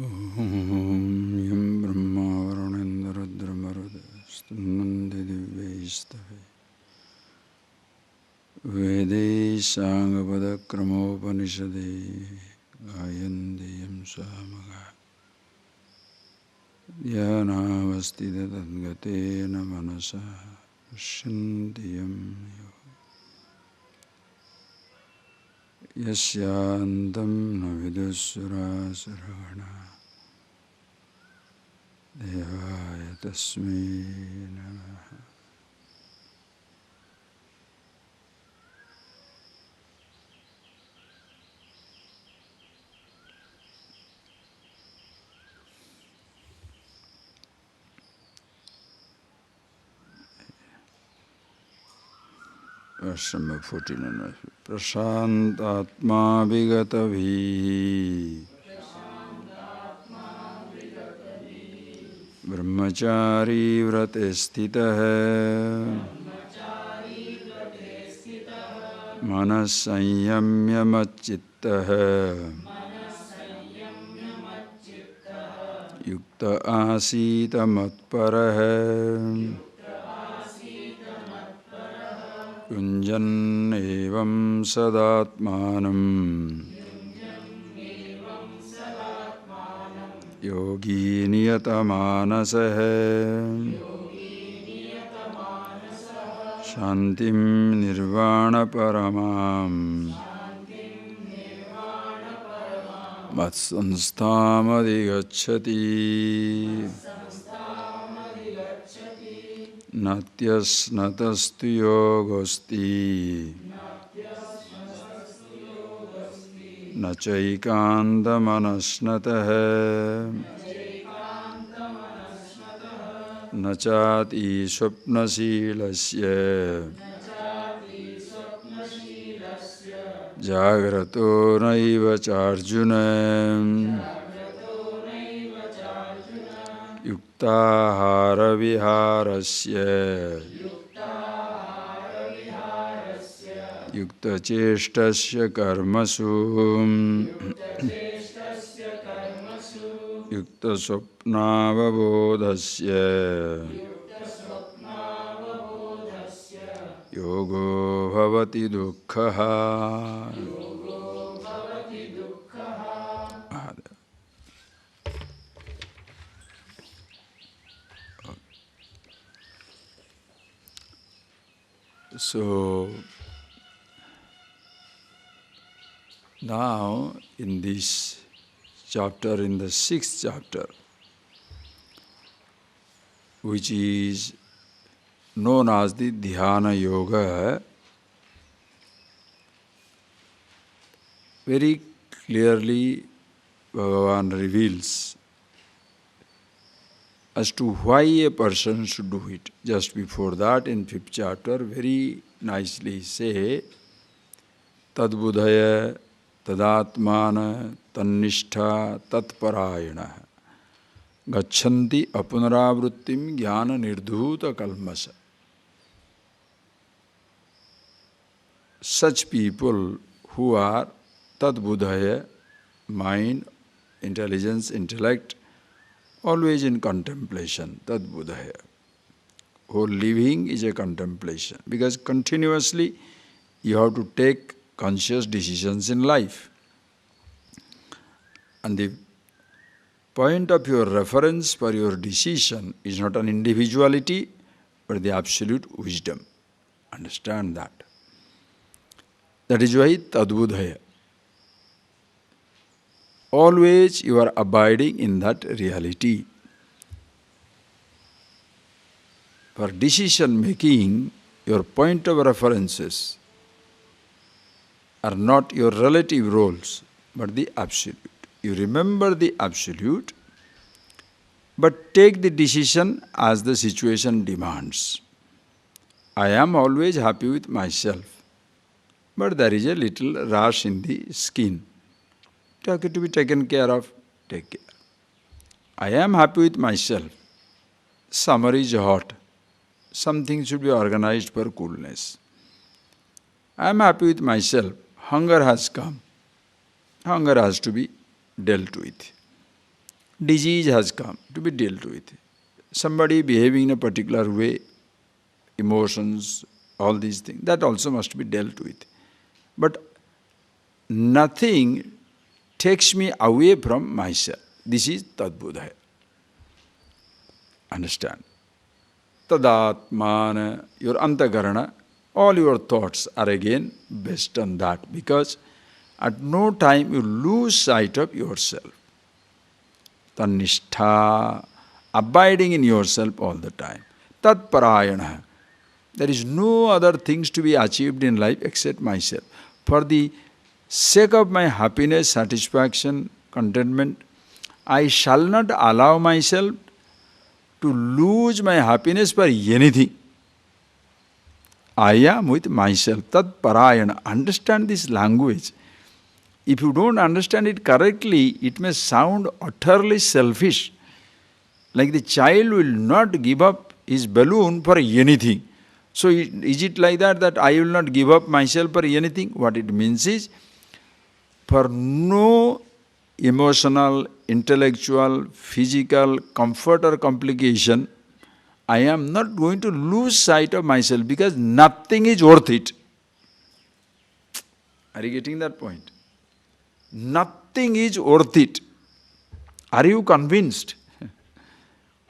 Om Yam Brahma Varunendra Rudramarud Stunnandi Divyastave Vede Sanghapada Kramopanishade Gayandi Yam Samaga Dhyanavastita Tadgatena Manasa Shanti Yam Yasyantam Navidusura Sarvana Devaya Tasmai Namaha. Verse number 14. Prashantatma vigatavi Brahmachari vrate stitah Manas sanyamya machittah Yukta asita matparah Yunjan evam sadatmanam Yogi niyatamanasah Shantim nirvana paramam Matsanstam adhigacchati Natyas natastu yogosti Nachaikanta manasnatah Nachati swapnasilasya Jagrato naiva charjuna Yuktahara viharasya Yukta cheshtasya karmasu Yukta swapnavabodhasya Yogo bhavati dukkhaha. So, now in this chapter, in the 6th chapter, which is known as the Dhyana Yoga, very clearly Bhagavan reveals as to why a person should do it. Just before that, in 5th chapter, very nicely say, Tadbudhaya, Tadatmana, Tannishtha, Tatparayana, Gachanti apunarāvrittim jnana nirdhuta kalmasa. Such people who are Tadbudhaya, mind, intelligence, intellect, always in contemplation, Tadbudhaya. Whole living is a contemplation, because continuously you have to take conscious decisions in life. And the point of your reference for your decision is not an individuality, but the absolute wisdom. Understand that. That is why Tadbudhaya. Always you are abiding in that reality. For decision making, your point of references are not your relative roles, but the absolute. You remember the absolute, but take the decision as the situation demands. I am always happy with myself, but there is a little rash in the skin. To be taken care of, take care. I am happy with myself. Summer is hot. Something should be organized for coolness. I am happy with myself. Hunger has come. Hunger has to be dealt with. disease has come to be dealt with. Somebody behaving in a particular way, emotions, all these things, that also must be dealt with. But nothing takes me away from myself. This is Tadbudhaya. Understand? Tadatmana, your antakarana, all your thoughts are again based on that, because at no time you lose sight of yourself. Tannishtha, abiding in yourself all the time. Tatparayana, there is no other things to be achieved in life except myself. For the sake of my happiness, satisfaction, contentment, I shall not allow myself to lose my happiness for anything. I am with myself. Tat parayana. Understand this language. If you don't understand it correctly, it may sound utterly selfish. Like the child will not give up his balloon for anything. So is it like that I will not give up myself for anything? What it means is, for no emotional, intellectual, physical comfort or complication, I am not going to lose sight of myself, because nothing is worth it. Are you getting that point? Nothing is worth it. Are you convinced?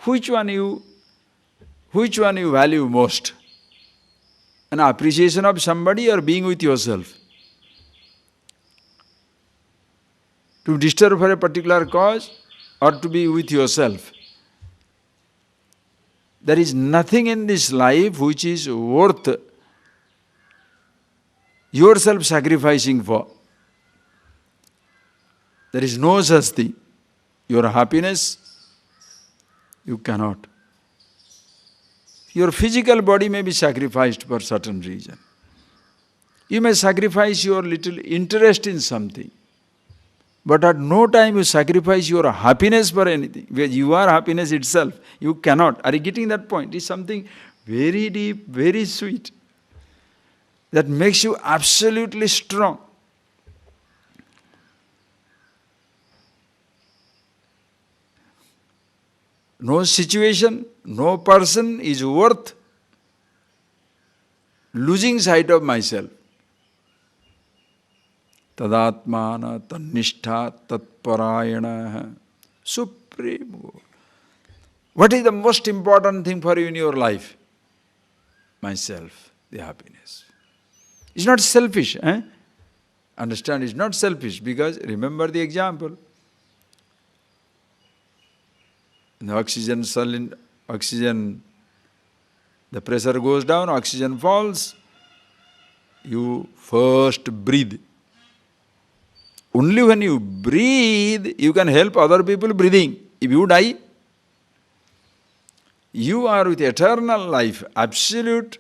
Which one you value most? An appreciation of somebody or being with yourself? To disturb for a particular cause or to be with yourself? There is nothing in this life which is worth yourself sacrificing for. There is no such thing. Your happiness, you cannot. Your physical body may be sacrificed for certain reason. You may sacrifice your little interest in something. But at no time you sacrifice your happiness for anything. Where you are happiness itself. You cannot. Are you getting that point? It's something very deep, very sweet. That makes you absolutely strong. No situation, no person is worth losing sight of myself. Tadatmana, tannishtha, tatparayana, supreme goal. What is the most important thing for you in your life? Myself, the happiness. It's not selfish. Understand, it's not selfish, because remember the example. The oxygen, the pressure goes down, oxygen falls. You first breathe. Only when you breathe, you can help other people breathing. If you die, you are with eternal life, absolute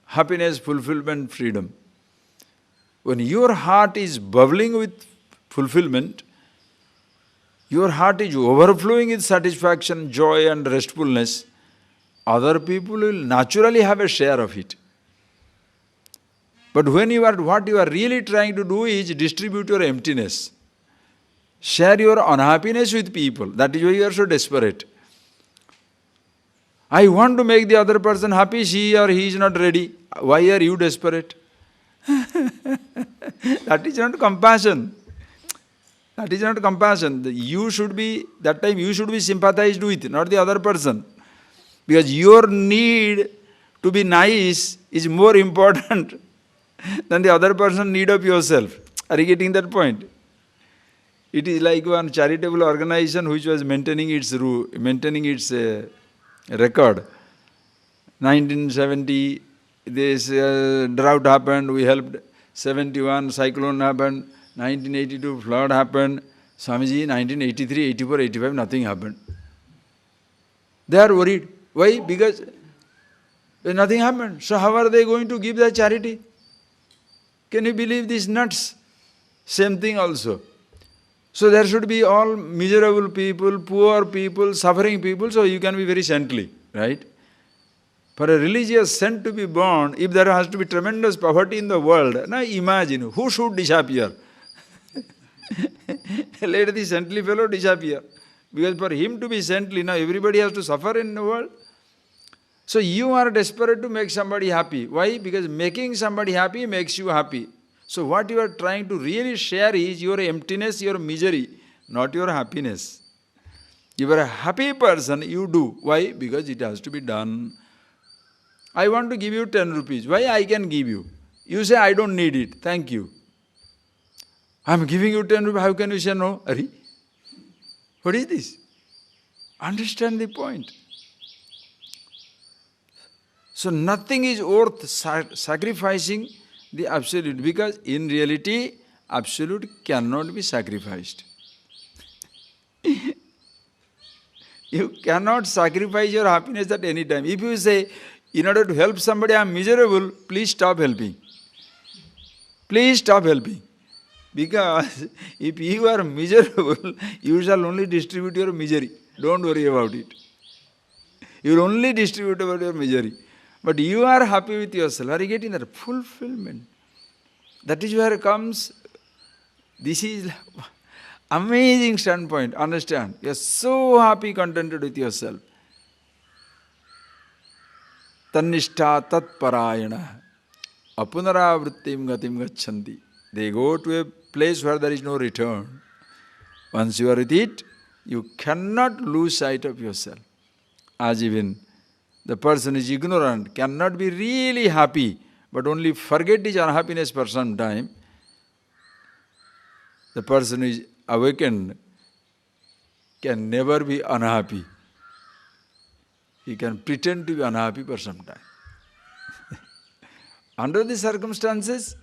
happiness, fulfillment, freedom. When your heart is bubbling with fulfillment, your heart is overflowing with satisfaction, joy and restfulness, other people will naturally have a share of it. But when what you are really trying to do is distribute your emptiness. Share your unhappiness with people. That is why you are so desperate. I want to make the other person happy, she or he is not ready. Why are you desperate? That is not compassion. That is not compassion. You should be, that time you should be sympathized with, not the other person. Because your need to be nice is more important than the other person's need of yourself. Are you getting that point? It is like one charitable organization which was maintaining its record. 1970, this drought happened, we helped. 71, cyclone happened. 1982, flood happened. Swamiji, 1983, 84, 85, nothing happened. They are worried. Why? Because nothing happened. So how are they going to give the charity? Can you believe these nuts? Same thing also. So there should be all miserable people, poor people, suffering people, so you can be very saintly, right? For a religious saint to be born, if there has to be tremendous poverty in the world, now imagine, who should disappear? Let the saintly fellow disappear. Because for him to be saintly, now everybody has to suffer in the world. So you are desperate to make somebody happy. Why? Because making somebody happy makes you happy. So what you are trying to really share is your emptiness, your misery, not your happiness. You are a happy person, you do. Why? Because it has to be done. I want to give you 10 rupees. Why I can give you? You say, I don't need it. Thank you. I am giving you 10 rupees. How can you say no? Ari? What is this? Understand the point. So nothing is worth sacrificing the absolute, because in reality, absolute cannot be sacrificed. You cannot sacrifice your happiness at any time. If you say, in order to help somebody, I am miserable, please stop helping. Please stop helping. Because if you are miserable, you shall only distribute your misery. Don't worry about it. You will only distribute about your misery. But you are happy with yourself. Are you getting that? Fulfillment. That is where comes, this is amazing standpoint. Understand? You are so happy, contented with yourself. Tannishtha tat parayana apunaravrittim gatim gachanti. They go to a place where there is no return. Once you are with it, you cannot lose sight of yourself. As even the person is ignorant, cannot be really happy, but only forget his unhappiness for some time. The person who is awakened can never be unhappy. He can pretend to be unhappy for some time. Under the circumstances,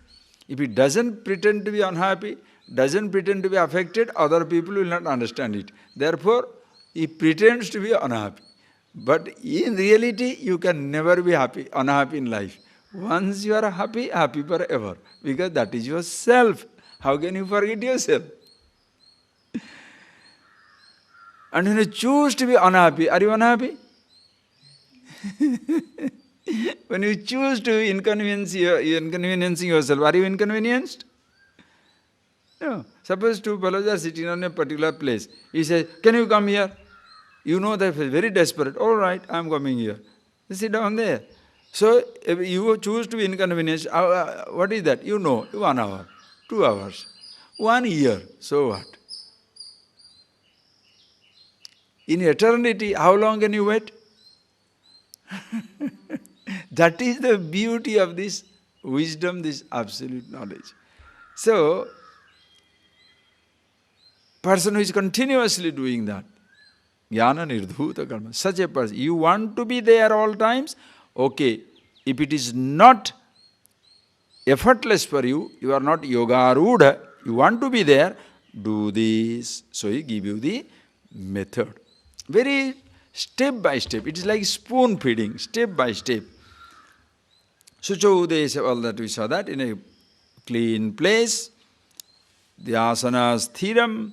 if he doesn't pretend to be unhappy, doesn't pretend to be affected, other people will not understand it. Therefore, he pretends to be unhappy. But in reality, you can never be unhappy in life. Once you are happy, happy forever. Because that is yourself. How can you forget yourself? And when you choose to be unhappy, are you unhappy? When you choose to inconveniencing yourself, are you inconvenienced? No. Suppose two fellows are sitting on a particular place. He says, can you come here? You know that he is very desperate. All right, I am coming here. You sit down there. So if you choose to be inconvenienced, what is that? You know, 1 hour, 2 hours, 1 year. So what? In eternity, how long can you wait? That is the beauty of this wisdom, this absolute knowledge. So, person who is continuously doing that, jnana nirdhuta karma, such a person, you want to be there all times, okay. If it is not effortless for you, you are not yogarudha, you want to be there, do this. So he give you the method. Very step by step. It is like spoon feeding, step by step. Sucho Udesha, all that we saw that in a clean place. The asanas thiram,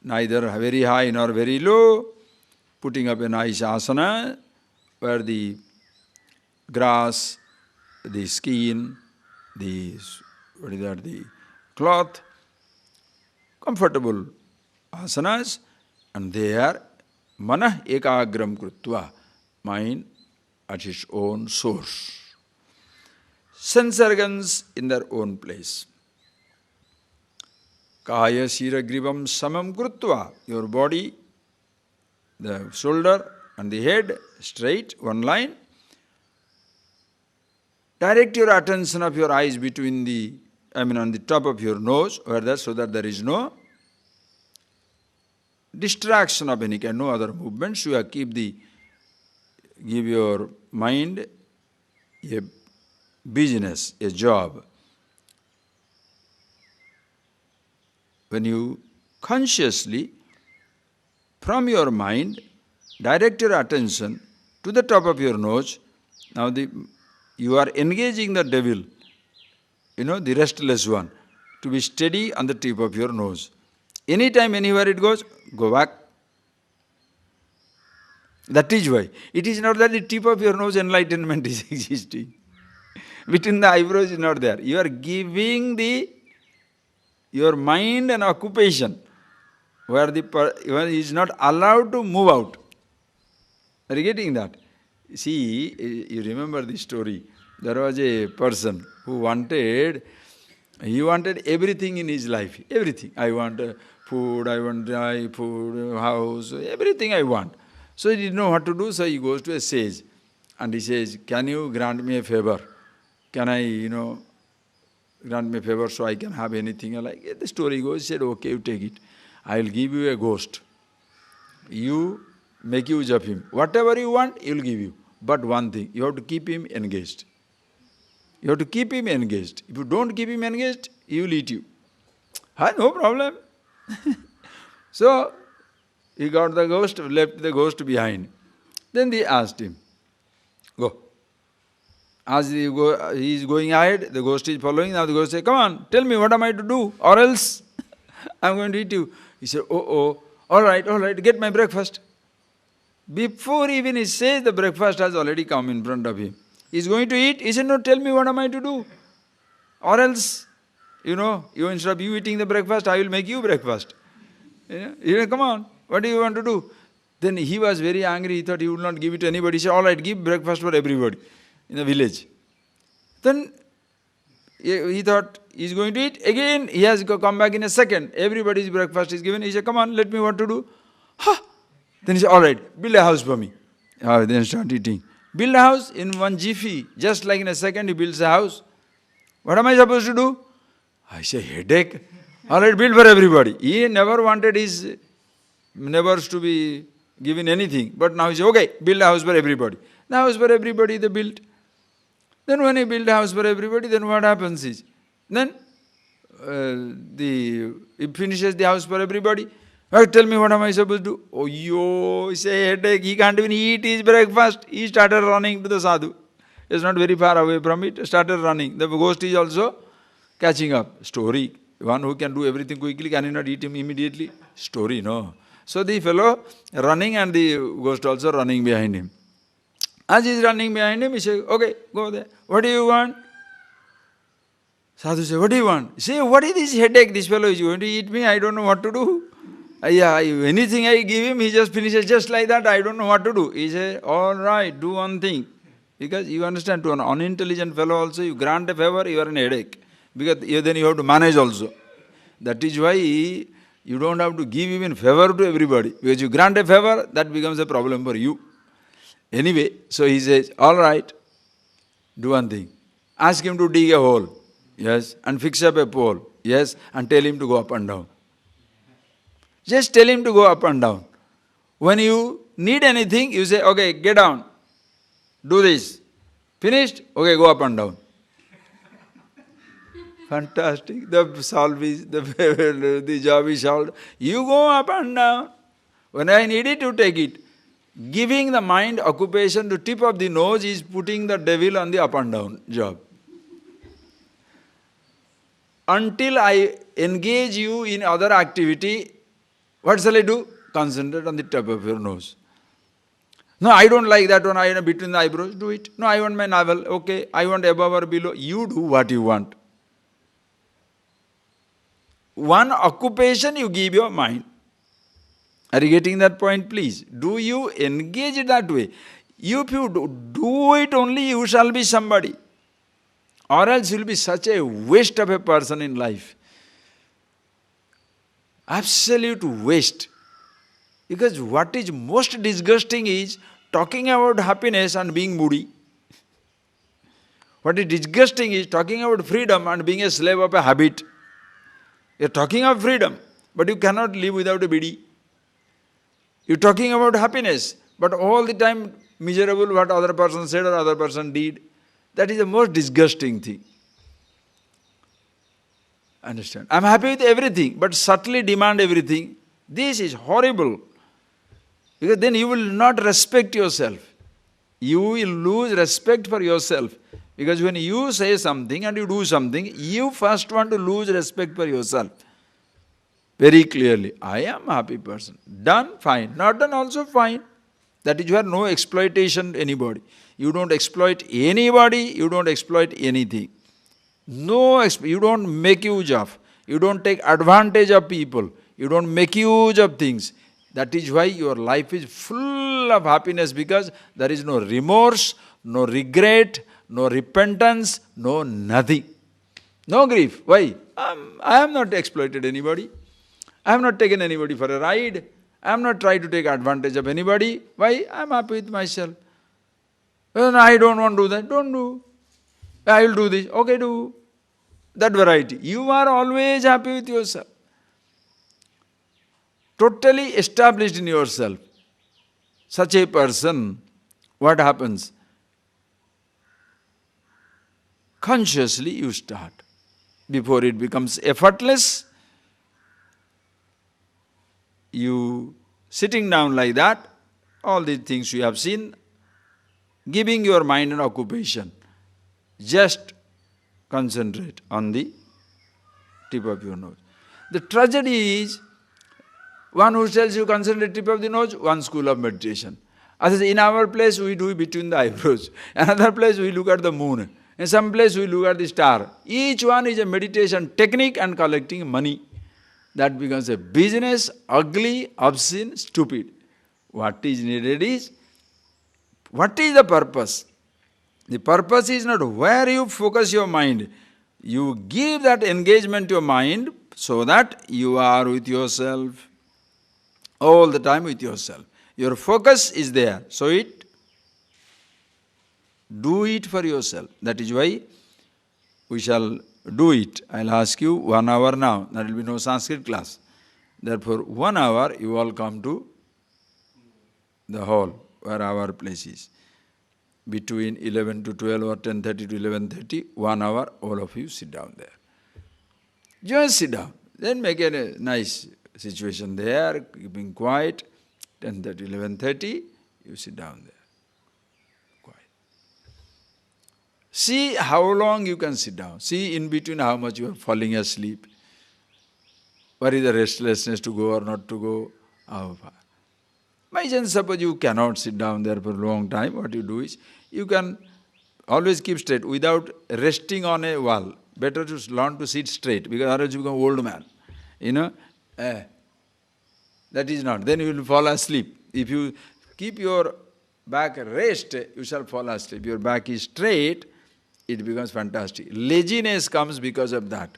neither very high nor very low. Putting up a nice asana where the grass, the skin, the cloth, comfortable asanas, and they are manah ekagram krutva, mind at its own source. Sense organs in their own place. Kaya shira grivam samam krutva, your body, the shoulder and the head straight, one line. Direct your attention of your eyes between on the top of your nose, so that there is no distraction of any kind, no other movements. You have give your mind a business, a job. When you consciously, from your mind, direct your attention to the top of your nose, now you are engaging the devil, the restless one, to be steady on the tip of your nose. Anytime, anywhere it goes, go back. That is why. It is not that the tip of your nose enlightenment is existing. Between the eyebrows is not there. You are giving your mind an occupation. where where he is not allowed to move out. Are you getting that? See, you remember this story. There was a person who wanted everything in his life. Everything. I want food, I want dry food, house, everything I want. So he didn't know what to do, so he goes to a sage. And he says, can you grant me a favor? Can I, grant me a favor so I can have anything? Like the story goes, he said, okay, you take it. I will give you a ghost. You make use of him. Whatever you want, he will give you. But one thing, you have to keep him engaged. You have to keep him engaged. If you don't keep him engaged, he will eat you. No problem. So, he got the ghost, left the ghost behind. Then they asked him, go. As he is going ahead, the ghost is following. Now the ghost says, come on, tell me what am I to do, or else I'm going to eat you. He said, all right, get my breakfast. Before even he says, the breakfast has already come in front of him. He's going to eat. He said, no, tell me what am I to do, or else, instead of you eating the breakfast, I will make you breakfast. He said, come on, what do you want to do? Then he was very angry. He thought he would not give it to anybody. He said, all right, give breakfast for everybody in the village. Then he thought he's going to eat. Again, he has to come back in a second. Everybody's breakfast is given. He said, come on, let me what to do. Then he said, all right, build a house for me. Then start eating. Build a house in one jiffy. Just like in a second, he builds a house. What am I supposed to do? I say, headache. All right, build for everybody. He never wanted his neighbors to be given anything. But now he said, okay, build a house for everybody. The house for everybody they built. Then when he built a house for everybody, then what happens is, then he finishes the house for everybody. Tell me what am I supposed to do? Oh, he say headache, he can't even eat his breakfast. He started running to the sadhu. It's not very far away from it, started running. The ghost is also catching up. Story. One who can do everything quickly, can he not eat him immediately? Story, no. So the fellow running and the ghost also running behind him. As he is running behind him, he says, okay, go there. What do you want? Sadhu says, what do you want? Say, what is this headache? This fellow is going to eat me, I don't know what to do. Anything I give him, he just finishes just like that, I don't know what to do. He says, all right, do one thing. Because you understand, to an unintelligent fellow also, you grant a favor, you are in a headache. Because then you have to manage also. That is why you don't have to give even favor to everybody. Because you grant a favor, that becomes a problem for you. Anyway, so he says, all right, do one thing. Ask him to dig a hole, yes, and fix up a pole, yes, and tell him to go up and down. Just tell him to go up and down. When you need anything, you say, okay, get down, do this. Finished? Okay, go up and down. Fantastic. The job is solved. You go up and down. When I need it, you take it. Giving the mind occupation to tip of the nose is putting the devil on the up and down job. Until I engage you in other activity, what shall I do? Concentrate on the tip of your nose. No, I don't like that one. I want between the eyebrows. Do it. No, I want my navel. Okay. I want above or below. You do what you want. One occupation you give your mind. Are you getting that point, please? Do you engage it that way? If you do it only, you shall be somebody. Or else you will be such a waste of a person in life. Absolute waste. Because what is most disgusting is talking about happiness and being moody. What is disgusting is talking about freedom and being a slave of a habit. You are talking of freedom, but you cannot live without a bidi. You are talking about happiness, but all the time miserable what other person said or other person did. That is the most disgusting thing. Understand? I am happy with everything, but subtly demand everything. This is horrible. Because then you will not respect yourself. You will lose respect for yourself. Because when you say something and you do something, you first want to lose respect for yourself. Very clearly, I am a happy person. Done, fine. Not done, also fine. That is where no exploitation to anybody. You don't exploit anybody, you don't exploit anything. You don't make use of. You don't take advantage of people. You don't make use of things. That is why your life is full of happiness, because there is no remorse, no regret, no repentance, no nothing. No grief. Why? I have not exploited anybody. I have not taken anybody for a ride. I am not trying to take advantage of anybody. Why? I am happy with myself. Well, I don't want to do that. Don't do. I will do this. Okay, do. That variety. You are always happy with yourself. Totally established in yourself. Such a person, what happens? Consciously you start. Before it becomes effortless, you sitting down like that, all these things you have seen, giving your mind an occupation. Just concentrate on the tip of your nose. The tragedy is, one who tells you concentrate tip of the nose, one school of meditation. Others, in our place we do between the eyebrows. Another place we look at the moon. In some place we look at the star. Each one is a meditation technique and collecting money. That becomes a business, ugly, obscene, stupid. What is needed is, what is the purpose? The purpose is not where you focus your mind. You give that engagement to your mind so that you are with yourself. All the time with yourself. Your focus is there. So do it for yourself. That is why we shall do it. I'll ask you 1 hour now. There will be no Sanskrit class. Therefore, 1 hour you all come to the hall where our place is. Between 11 to 12 or 10:30 to 11:30, 1 hour, all of you sit down there. Just sit down. Then make a nice situation there, keeping quiet. 10:30, 11:30, you sit down there. Quiet. See how long you can sit down. See in between how much you are falling asleep. What is the restlessness to go or not to go? How far? By chance, suppose you cannot sit down there for a long time, what you do is, you can always keep straight without resting on a wall. Better to learn to sit straight, because otherwise you become old man. That is not. Then you will fall asleep. If you keep your back rest, you shall fall asleep. Your back is straight, it becomes fantastic. Laziness comes because of that.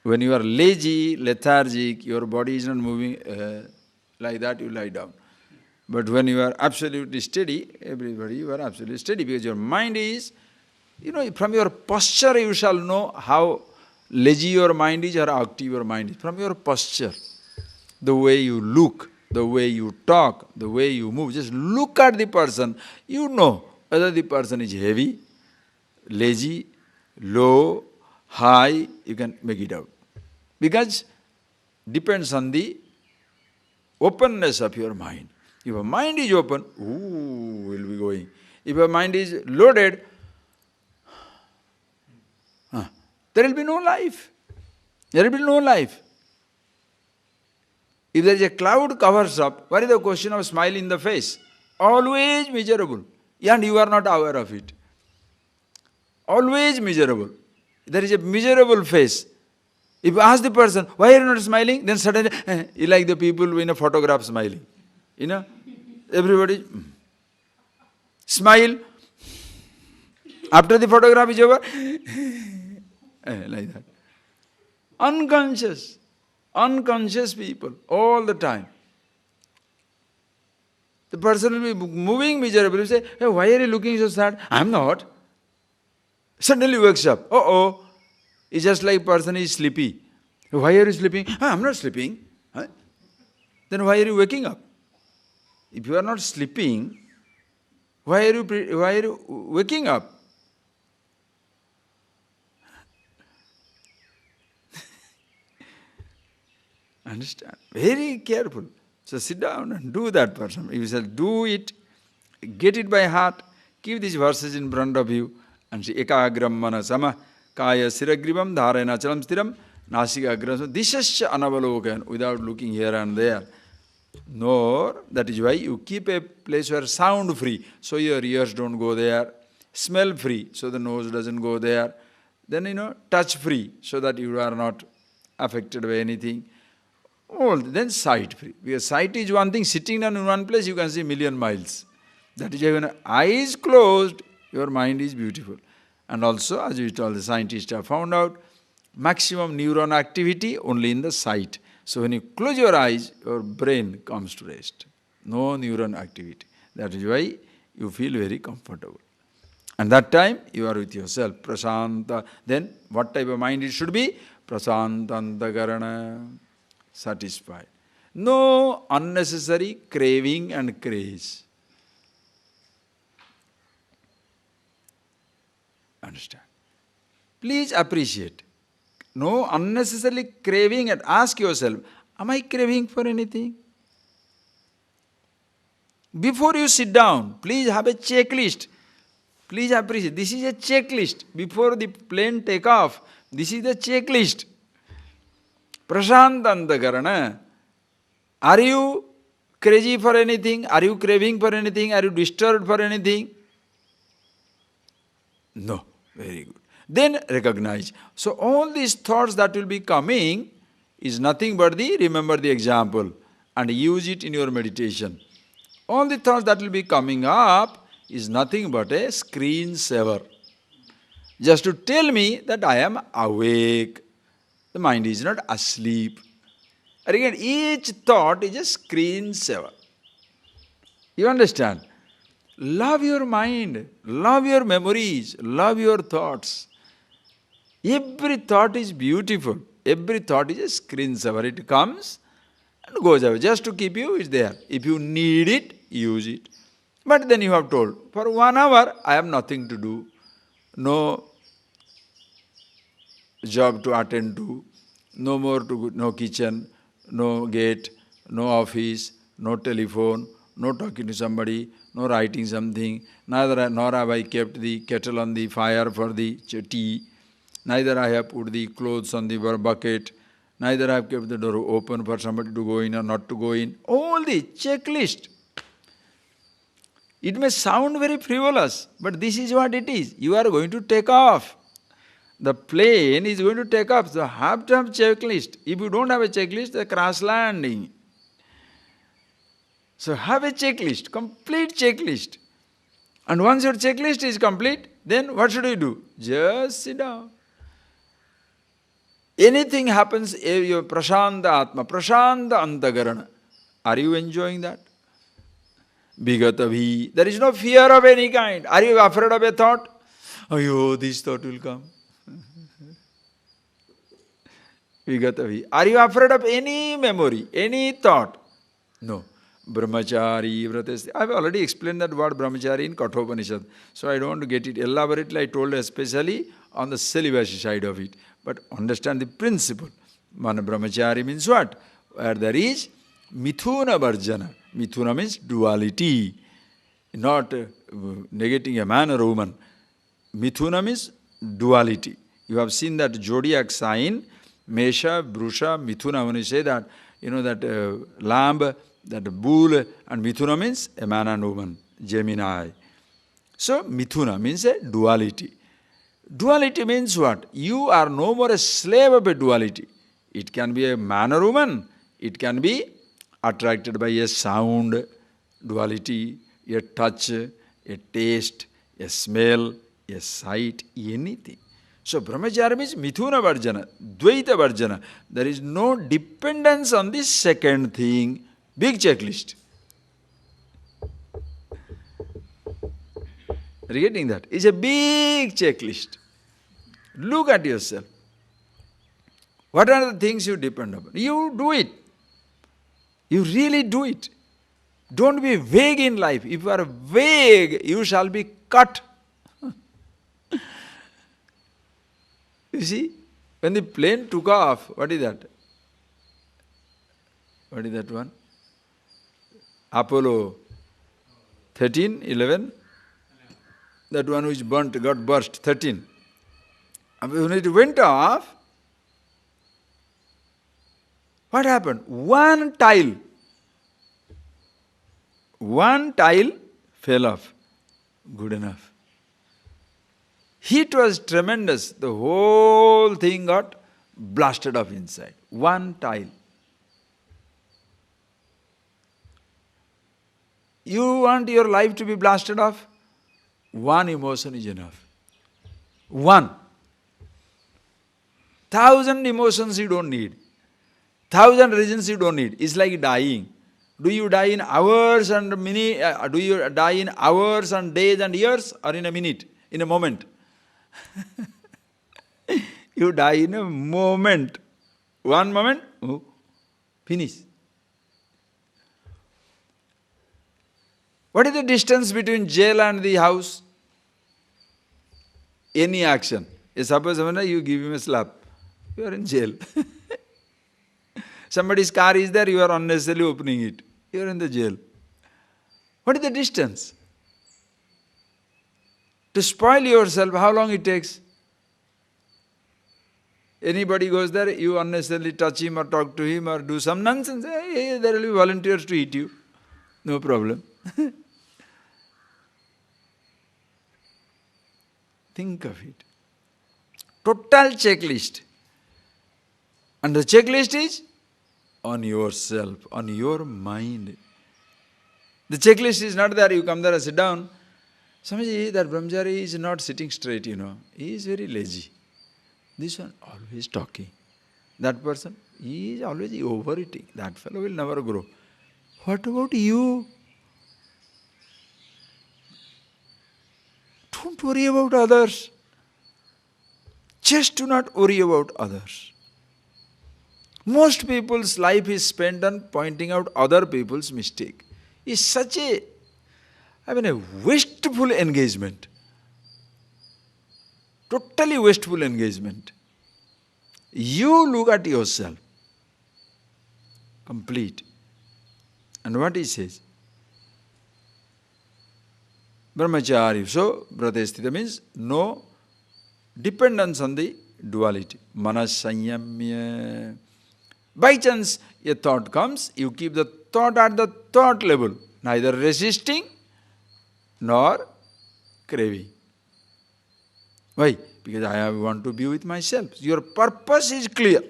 When you are lazy, lethargic, your body is not moving like that, you lie down. But when you are absolutely steady, everybody, you are absolutely steady, because your mind is, from your posture you shall know how lazy your mind is or how active your mind is. From your posture, the way you look, the way you talk, the way you move, just look at the person, you know whether the person is heavy, lazy, low, high, you can make it out. Because depends on the openness of your mind. If your mind is open, we'll be going. If your mind is loaded, there will be no life. There will be no life. If there is a cloud covers up, what is the question of smile in the face? Always miserable. And you are not aware of it. Always miserable. There is a miserable face. If you ask the person, why are you not smiling? Then suddenly, you like the people in a photograph smiling. Everybody smile. After the photograph is over, like that. Unconscious people, all the time. The person will be moving miserably. You say, hey, why are you looking so sad? I'm not. Suddenly wakes up. It's just like person is sleepy. Why are you sleeping? I'm not sleeping. Then why are you waking up? If you are not sleeping, why are you waking up? Understand? Very careful. So sit down and do that person. You shall do it, get it by heart, keep these verses in front of you, and see ekagram manasama kaya siragrivam dharena chalam stiram nasika agram dishasya anavalokan, without looking here and there. Nor, that is why you keep a place where sound free, so your ears don't go there. Smell free, so the nose doesn't go there. Then touch free, so that you are not affected by anything. All then sight free. Because sight is one thing, sitting down in one place you can see million miles. That is why when eyes closed, your mind is beautiful. And also, as we told, the scientists have found out, maximum neuron activity only in the sight. So when you close your eyes, your brain comes to rest. No neuron activity. That is why you feel very comfortable. And that time you are with yourself. Prasanta. Then what type of mind it should be? Prasantantakarana. Satisfied. No unnecessary craving and craze. Understand? Please appreciate. No unnecessarily craving and ask yourself, am I craving for anything? Before you sit down, please have a checklist. Please appreciate. This is a checklist. Before the plane take off, this is the checklist. Prasantantakarana. Are you crazy for anything? Are you craving for anything? Are you disturbed for anything? No. Very good. Then recognize. So all these thoughts that will be coming is nothing but remember the example and use it in your meditation. All the thoughts that will be coming up is nothing but a screensaver. Just to tell me that I am awake. The mind is not asleep. And again, each thought is a screensaver. You understand? Love your mind, love your memories, love your thoughts. Every thought is beautiful. Every thought is a screensaver. It comes and goes away. Just to keep you, it's there. If you need it, use it. But then you have told, for 1 hour, I have nothing to do. No job to attend to, no kitchen, no gate, no office, no telephone, no talking to somebody, no writing something, nor have I kept the kettle on the fire for the tea, neither I have put the clothes on the bucket, neither I have kept the door open for somebody to go in or not to go in. All the checklist. It may sound very frivolous, but this is what it is. You are going to take off. The plane is going to take off, so have to have checklist. If you don't have a checklist, the crash landing. So have a checklist, complete checklist. And once your checklist is complete, then what should you do? Just sit down. Anything happens, your prashanta atma, prashanta antakarana. Are you enjoying that? Bigatavi. There is no fear of any kind. Are you afraid of a thought? Oh, this thought will come. Vigatavi. Are you afraid of any memory, any thought? No. Brahmachari, Vratasti. I have already explained that word Brahmachari in Kathopanishad. So I don't want to get it elaborately. I told especially on the celibacy side of it. But understand the principle. Mana Brahmachari means what? Where there is Mithuna Varjana. Mithuna means duality. Not negating a man or a woman. Mithuna means duality. You have seen that zodiac sign, Mesha, Vrusha, Mithuna. When you say that, that lamb, that bull, and Mithuna means a man and woman, Gemini. So Mithuna means a duality. Duality means what? You are no more a slave of a duality. It can be a man or woman. It can be attracted by a sound, duality, a touch, a taste, a smell, a sight, anything. So Brahmacharya means Mithuna Varjana, Dvaita Varjana. There is no dependence on the second thing. Big checklist. Are you getting that? It's a big checklist. Look at yourself. What are the things you depend upon? You do it. You really do it. Don't be vague in life. If you are vague, you shall be cut. You see, when the plane took off, what is that? What is that one? Apollo 13, 11? That one which burnt, got burst, 13. And when it went off, what happened? One tile fell off. Good enough. Heat was tremendous. The whole thing got blasted off inside. One tile. You want your life to be blasted off? One emotion is enough. One. 1,000 emotions you don't need. 1,000 reasons you don't need. It's like dying. Do you die in hours and do you die in hours and days and years, or in a minute, in a moment? You die in a moment. One moment, finish. What is the distance between jail and the house? Any action. Suppose you give him a slap, you are in jail. Somebody's car is there, you are unnecessarily opening it. You are in the jail. What is the distance? To spoil yourself, how long it takes? Anybody goes there, you unnecessarily touch him or talk to him or do some nonsense, hey, there will be volunteers to eat you. No problem. Think of it. Total checklist. And the checklist is on yourself, on your mind. The checklist is not there, you come there and sit down. Swamiji, that brahmachari is not sitting straight, He is very lazy. This one always talking. That person, he is always overeating. That fellow will never grow. What about you? Don't worry about others. Just do not worry about others. Most people's life is spent on pointing out other people's mistake. It's such a wasteful engagement. Totally wasteful engagement. You look at yourself. Complete. And what he says? Brahmacharya. So, Bhratesthita means no dependence on the duality. Manas sanyamya. By chance, a thought comes, you keep the thought at the thought level, neither resisting nor craving. Why? Because I want to be with myself. Your purpose is clear.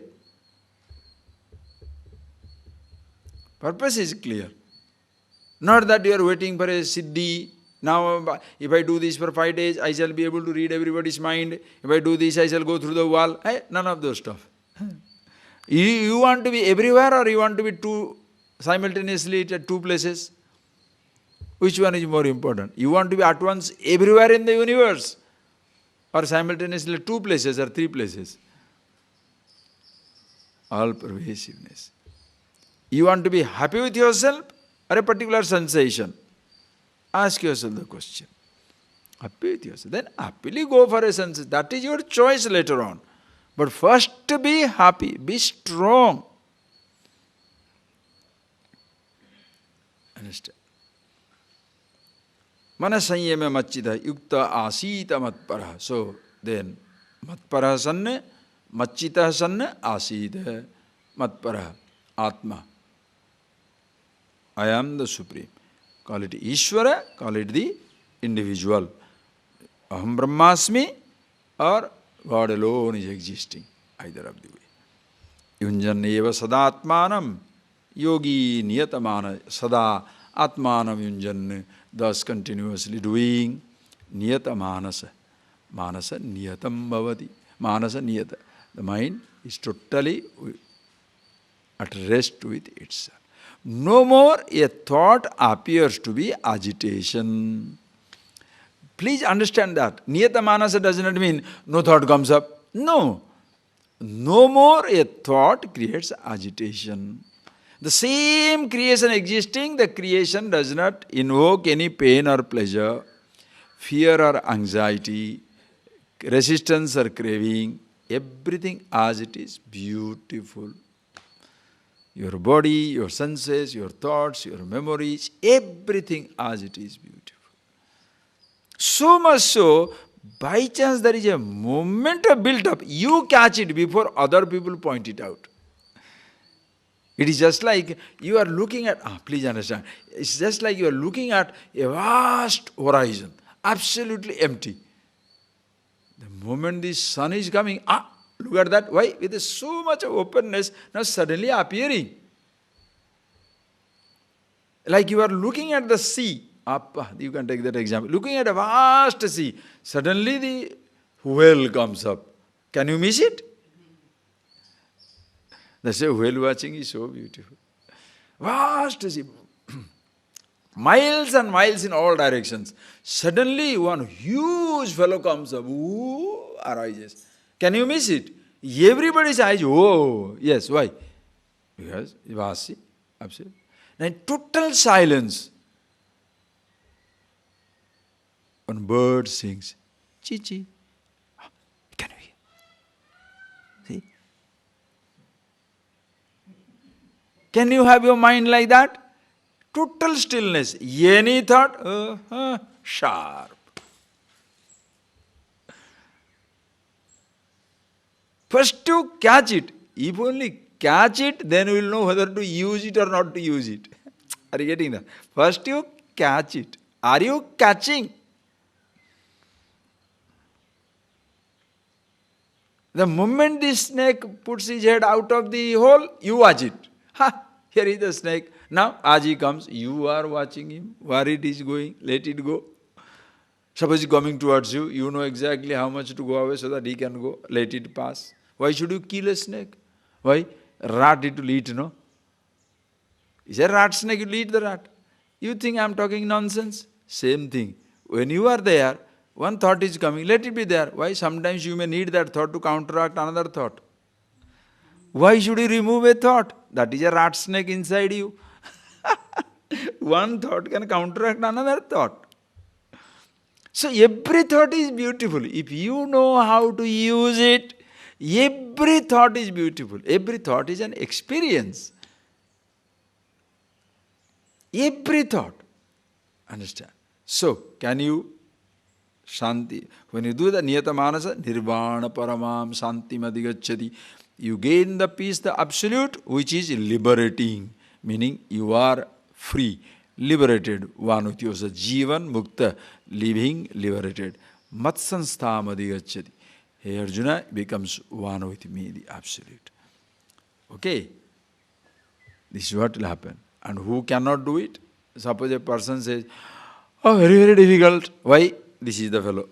Purpose is clear. Not that you are waiting for a siddhi. Now, if I do this for 5 days, I shall be able to read everybody's mind. If I do this, I shall go through the wall. None of those stuff. You want to be everywhere, or you want to be simultaneously at two places? Which one is more important? You want to be at once everywhere in the universe, or simultaneously 2 places or 3 places? All pervasiveness. You want to be happy with yourself or a particular sensation? Ask yourself the question. Happy with yourself. Then happily go for a sensation. That is your choice later on. But first be happy, be strong. Understand? Manasanyame machita yukta asita matpara. So then, matpara sanne, machita sanne, asita matpara, Atma. I am the Supreme. Call it Ishvara, call it the individual. Aham Brahmasmi, or God alone is existing. Either of the way. Yunjan eva sadatmanam, yogi niyatamana, sada atmanam yunjan, thus continuously doing niyatamanasa. Manasa niyatam bhavati. Manasa niyata. The mind is totally at rest with itself. No more a thought appears to be agitation. Please understand that. Niyata manasa does not mean no thought comes up. No. No more a thought creates agitation. The same creation existing, the creation does not invoke any pain or pleasure, fear or anxiety, resistance or craving. Everything as it is, beautiful. Your body, your senses, your thoughts, your memories, everything as it is beautiful. So much so, by chance there is a moment of build-up, you catch it before other people point it out. It is just like you are looking at, please understand, it's just like you are looking at a vast horizon, absolutely empty. The moment the sun is coming, look at that, why? With so much of openness, now suddenly appearing. Like you are looking at the sea, up, you can take that example, looking at a vast sea, suddenly the whale comes up. Can you miss it? That's why whale watching is so beautiful. Vast sea, miles and miles in all directions. Suddenly one huge fellow comes up, ooh, arises. Can you miss it? Everybody's eyes, oh, yes, why? Because vast sea, absolutely. And total silence. One bird sings, chee chee. Can you hear? See? Can you have your mind like that? Total stillness. Any thought? Sharp. First to catch it. If only catch it, then we will know whether to use it or not to use it. Are you getting that? First you catch it. Are you catching? The moment the snake puts his head out of the hole, you watch it. Ha! Here is the snake. Now, as he comes, you are watching him. Where it is going, let it go. Suppose he is coming towards you, you know exactly how much to go away so that he can go. Let it pass. Why should you kill a snake? Why? Rat it will eat, no? Is a rat snake, you will eat the rat. You think I am talking nonsense? Same thing. When you are there, one thought is coming, let it be there. Why? Sometimes you may need that thought to counteract another thought. Why should you remove a thought? That is a rat snake inside you. One thought can counteract another thought. So every thought is beautiful. If you know how to use it, every thought is beautiful. Every thought is an experience. Every thought. Understand? So, can you Shanti? When you do the Niyata Manasa, Nirvana Paramam Shanti Madhigacchati, you gain the peace, the absolute, which is liberating. Meaning you are free, liberated. One with you. So, Jivan Mukta, living, liberated. Matsanstha Madhigacchati. Hey Arjuna becomes one with me, the absolute. Okay? This is what will happen. And who cannot do it? Suppose a person says, oh, very, very difficult. Why? This is the fellow.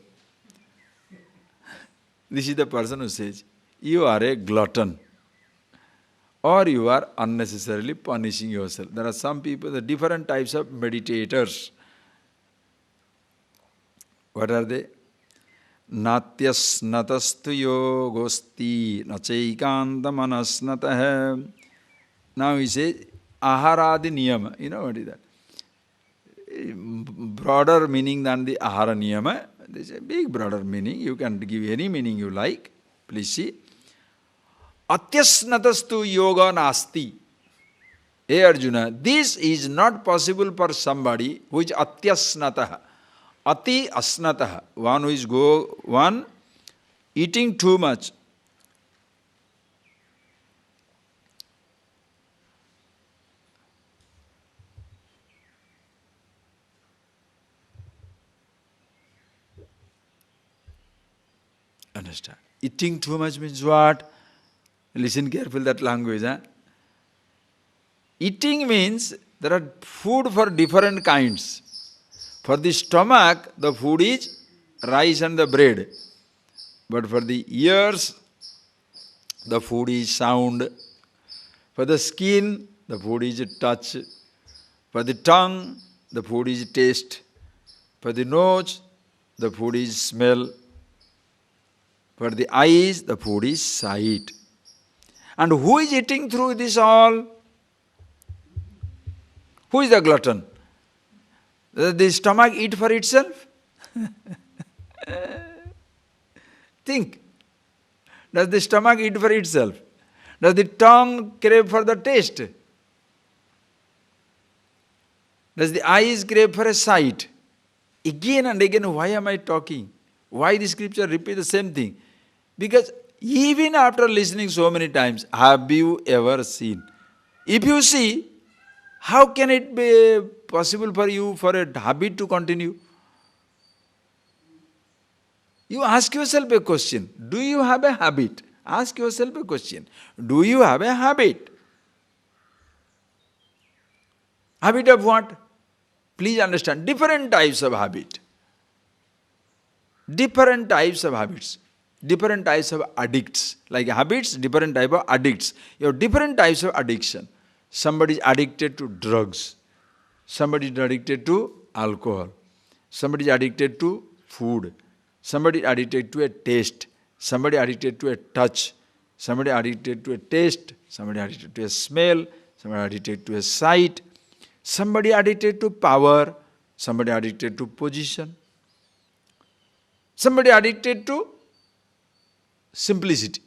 This is the person who says, you are a glutton. Or you are unnecessarily punishing yourself. There are some people, the different types of meditators. What are they? Natyas natastu yogosti nachaikanta manasnatah. Now he says, aharadi niyama. You know what is that? Broader meaning than the ahara niyama. This is a big broader meaning. You can give any meaning you like. Please see. Atyasnatastu yoga nasti. Hey Arjuna, this is not possible for somebody who is atyasnataha. Ati asnataha. One who is one eating too much. Understand? Eating too much means what? Listen carefully that language. Eating means there are food for different kinds. For the stomach, the food is rice and the bread. But for the ears, the food is sound. For the skin, the food is touch. For the tongue, the food is taste. For the nose, the food is smell. For the eyes, the food is sight. And who is eating through this all? Who is the glutton? Does the stomach eat for itself? Think. Does the stomach eat for itself? Does the tongue crave for the taste? Does the eyes crave for a sight? Again and again, why am I talking? Why the scripture repeats the same thing? Because even after listening so many times, have you ever seen? If you see, how can it be possible for you for a habit to continue? You ask yourself a question. Do you have a habit? Ask yourself a question. Do you have a habit? Habit of what? Please understand, different types of habit. Different types of habits. Different types of addicts. Like habits, different type of addicts. You have different types of addiction. Somebody is addicted to drugs. Somebody is addicted to alcohol. Somebody is addicted to food. Somebody is addicted to a taste. Somebody is addicted to a touch. Somebody is addicted to a taste. Somebody is addicted to a smell. Somebody is addicted to a sight. Somebody is addicted to power. Somebody is addicted to position. Somebody is addicted to simplicity.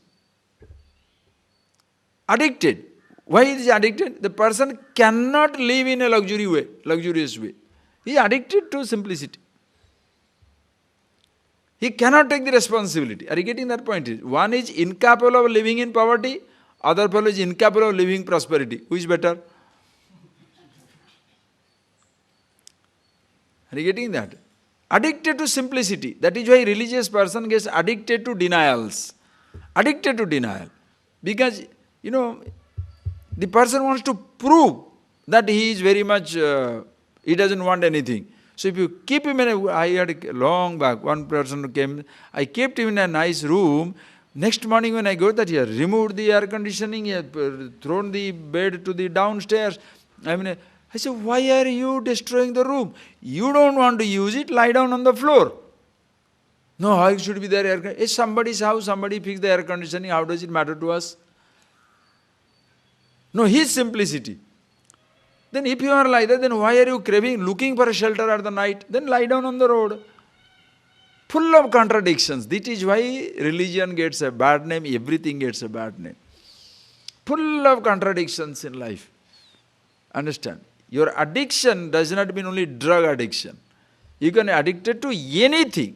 Addicted. Why is he addicted? The person cannot live in a luxurious way. He is addicted to simplicity. He cannot take the responsibility. Are you getting that point? One is incapable of living in poverty, other fellow is incapable of living prosperity. Who is better? Are you getting that? Addicted to simplicity. That is why religious person gets addicted to denials. Addicted to denial. Because, the person wants to prove that he is very much, he doesn't want anything. So if you keep him I had a long back, one person who came, I kept him in a nice room. Next morning when I go that he had removed the air conditioning, he had thrown the bed to the downstairs. I said, why are you destroying the room? You don't want to use it, lie down on the floor. No, how should be there air conditioning? It's somebody's house, somebody fixed the air conditioning, how does it matter to us? No, his simplicity. Then if you are like that, then why are you craving, looking for a shelter at the night? Then lie down on the road. Full of contradictions. That is why religion gets a bad name, everything gets a bad name. Full of contradictions in life. Understand? Your addiction does not mean only drug addiction. You can be addicted to anything.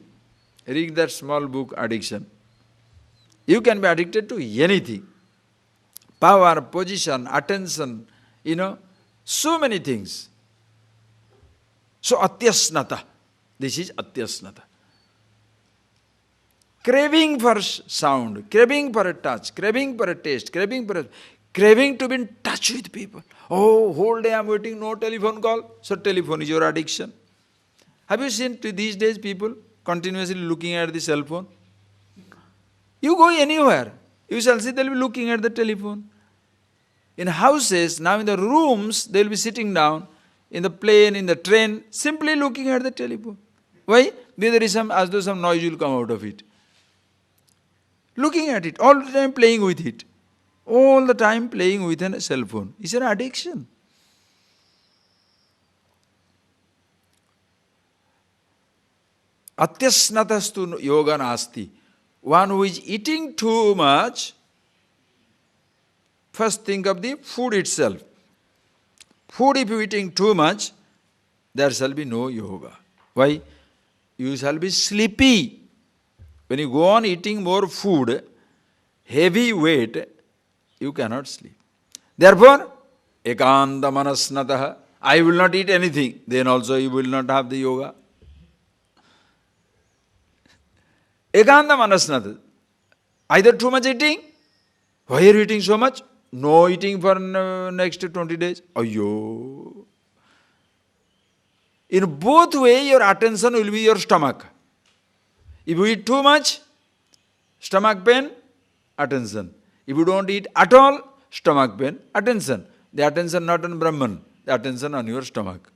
Read that small book, Addiction. You can be addicted to anything. Power, position, attention, so many things. So atyasnata. This is atyasnata. Craving for sound, craving for a touch, craving for a taste, craving to be in touch with people. Oh, whole day I am waiting, no telephone call. So telephone is your addiction. Have you seen these days people continuously looking at the cell phone? You go anywhere, you shall see they will be looking at the telephone. In houses, now in the rooms, they will be sitting down, in the plane, in the train, simply looking at the telephone. Why? Because there is as though some noise will come out of it. Looking at it, all the time playing with it. All the time playing with a cell phone. It's an addiction. Atyasnatastu yoga nasti. One who is eating too much, first think of the food itself. Food, if you are eating too much, there shall be no yoga. Why? You shall be sleepy. When you go on eating more food, heavy weight, you cannot sleep. Therefore, ekanta manasnataha, I will not eat anything. Then also you will not have the yoga. Ekanta manasnataha. Either too much eating. Why are you eating so much? No eating for next 20 days. Ayyo. In both ways, your attention will be your stomach. If you eat too much, stomach pain, attention. If you don't eat at all, stomach pain, attention. The attention not on Brahman, the attention on your stomach.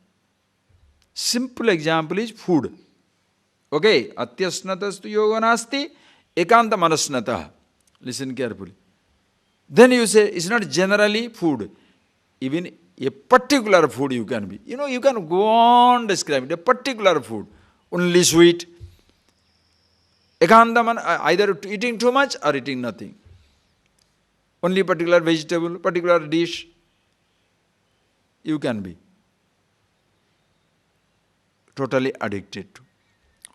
Simple example is food. Okay, atyasnatastu yoga nasti, ekanta manasnatah. Listen carefully. Then you say, it's not generally food. Even a particular food you can be. You can go on describing a particular food. Only sweet. Ekanta, either eating too much or eating nothing. Only particular vegetable, particular dish. You can be totally addicted to.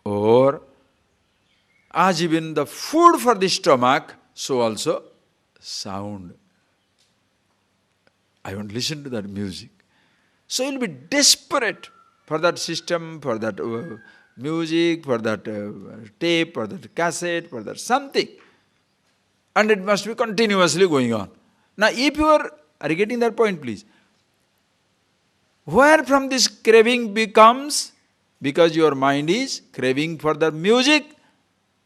Or, as even the food for the stomach, so also sound. I want to listen to that music. So you'll be desperate for that system, for that music, for that tape, for that cassette, for that something. And it must be continuously going on. Now if you are you getting that point please? Where from this craving becomes? Because your mind is craving for the music,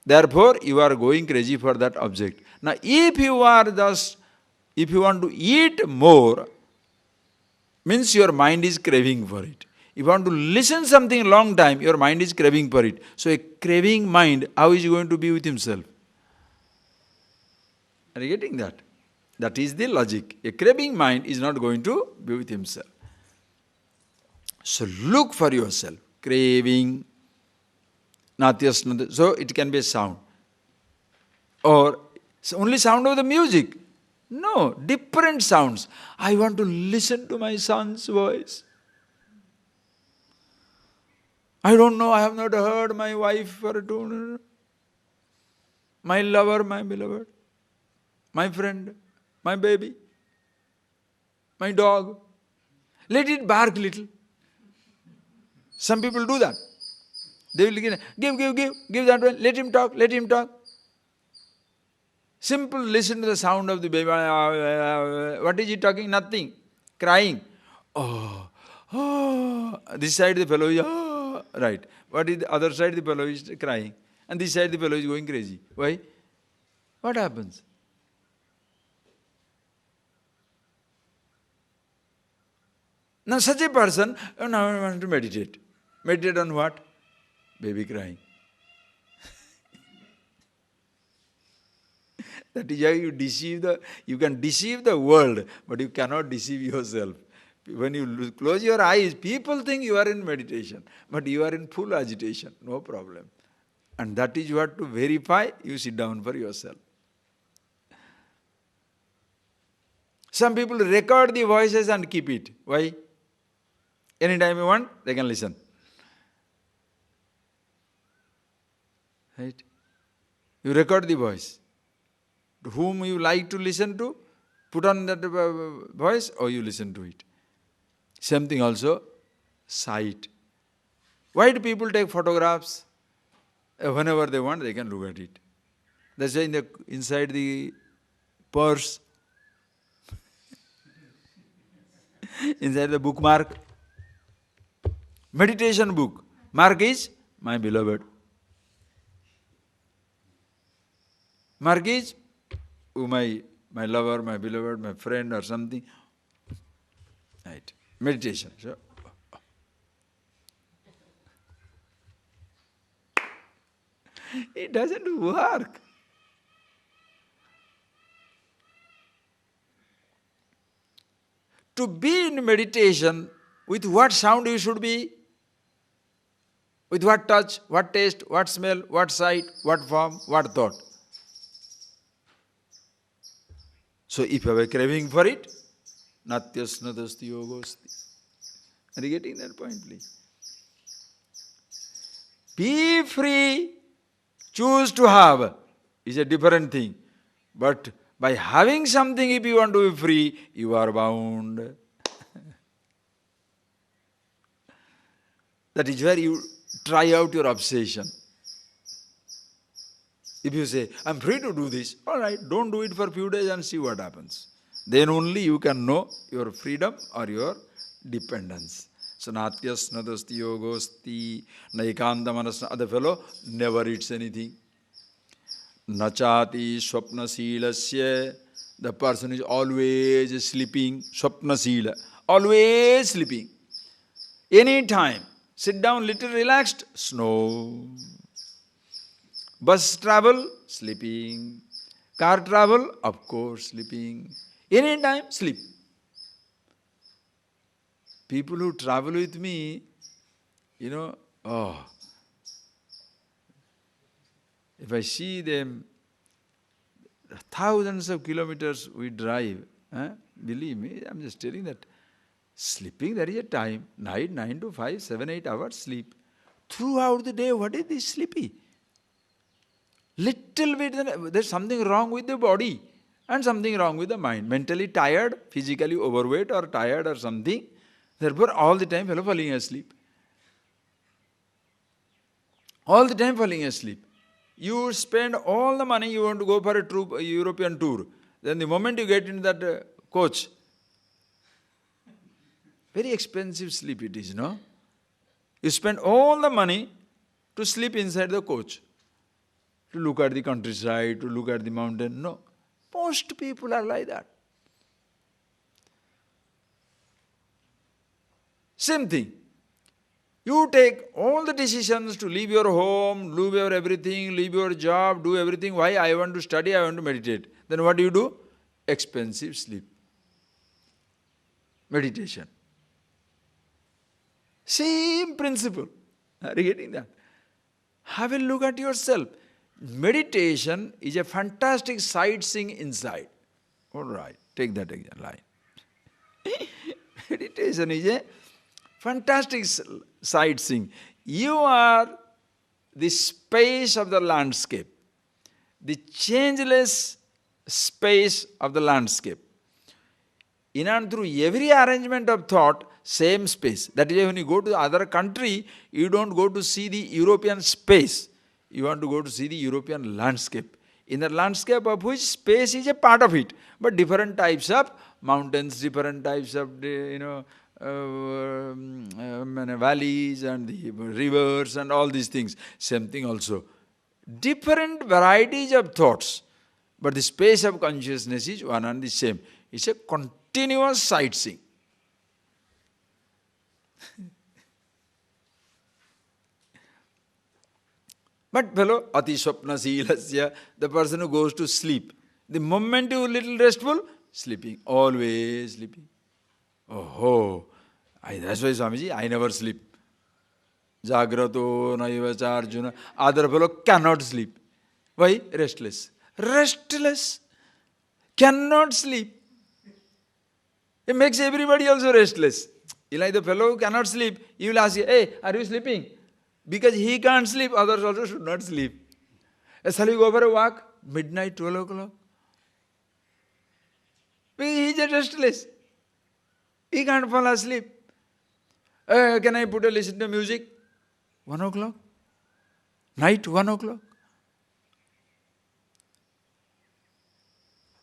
therefore you are going crazy for that object. Now if you want to eat more, means your mind is craving for it. If you want to listen something long time, your mind is craving for it. So a craving mind, how is he going to be with himself? Are you getting that? That is the logic. A craving mind is not going to be with himself. So look for yourself. Craving. Natyasnada. So it can be a sound. Or only sound of the music. No, different sounds. I want to listen to my son's voice. I don't know, I have not heard my wife for a tune. My lover, my beloved, my friend, my baby, my dog. Let it bark little. Some people do that. They will give that one, let him talk. Simple, listen to the sound of the baby. What is he talking? Nothing. Crying. Oh. This side the fellow is, right. What is the other side? The fellow is crying. And this side the fellow is going crazy. Why? What happens? Now such a person, now I want to meditate. Meditate on what? Baby crying. That is how you can deceive the world, but you cannot deceive yourself. When you close your eyes, people think you are in meditation, but you are in full agitation, no problem. And that is what to verify, you sit down for yourself. Some people record the voices and keep it. Why? Anytime you want, they can listen. Right? You record the voice. To whom you like to listen to, put on that voice or you listen to it. Same thing also, sight. Why do people take photographs? Whenever they want, they can look at it. That's why inside the purse, inside the bookmark, meditation book, mark is my beloved. Mark is my lover, my beloved, my friend or something. Right. Meditation. So, it doesn't work. To be in meditation, with what sound you should be? With what touch, what taste, what smell, what sight, what form, what thought? So if you have a craving for it, natyasnadasti yogosti. Are you getting that point, please? Be free, choose to have is a different thing. But by having something, if you want to be free, you are bound. That is where you try out your obsession. If you say, I'm free to do this, all right, don't do it for a few days and see what happens. Then only you can know your freedom or your dependence. So, natyasnadasti yogosti naikandamanas. Other fellow never eats anything. Nachati swapna silasya. The person is always sleeping. Swapna sila. Always sleeping. Any time. Sit down, little relaxed, snore. Bus travel, sleeping. Car travel, of course, sleeping. Any time, sleep. People who travel with me, if I see them, thousands of kilometers we drive, believe me, I'm just telling that. Sleeping, there is a time, night 9 to 5, 7, 8 hours sleep. Throughout the day, what is this sleepy? Little bit, there's something wrong with the body and something wrong with the mind. Mentally tired, physically overweight or tired or something. Therefore, all the time fellow falling asleep. All the time falling asleep. You spend all the money you want to go for a European tour. Then the moment you get into that coach, Very expensive sleep it is, no? You spend all the money to sleep inside the coach, to look at the countryside, to look at the mountain. No. Most people are like that. Same thing. You take all the decisions to leave your home, leave your everything, leave your job, do everything. Why? I want to study, I want to meditate. Then what do? Expensive sleep. Meditation. Same principle. Are you getting that? Have a look at yourself. Meditation is a fantastic sightseeing inside. All right, take that line. Meditation is a fantastic sightseeing. You are the space of the landscape, the changeless space of the landscape. In and through every arrangement of thought, same space. That is why when you go to the other country, you don't go to see the European space. You want to go to see the European landscape. In the landscape of which space is a part of it. But different types of mountains, different types of, valleys and the rivers and all these things. Same thing also. Different varieties of thoughts. But the space of consciousness is one and the same. It's a continuous sightseeing. But fellow, ati swapna silasya, the person who goes to sleep. The moment you little restful, sleeping, always sleeping. Oh, that's why Swamiji, I never sleep. Jagrato naivacha Arjuna. Other fellow cannot sleep. Why? Restless. Restless. Cannot sleep. It makes everybody also restless. Like the fellow who cannot sleep, you will ask, hey, are you sleeping? Because he can't sleep, others also should not sleep. Shall we go for a walk? Midnight, 12 o'clock. He is just restless. He can't fall asleep. Can I put a listen to music? 1 o'clock? Night, 1 o'clock?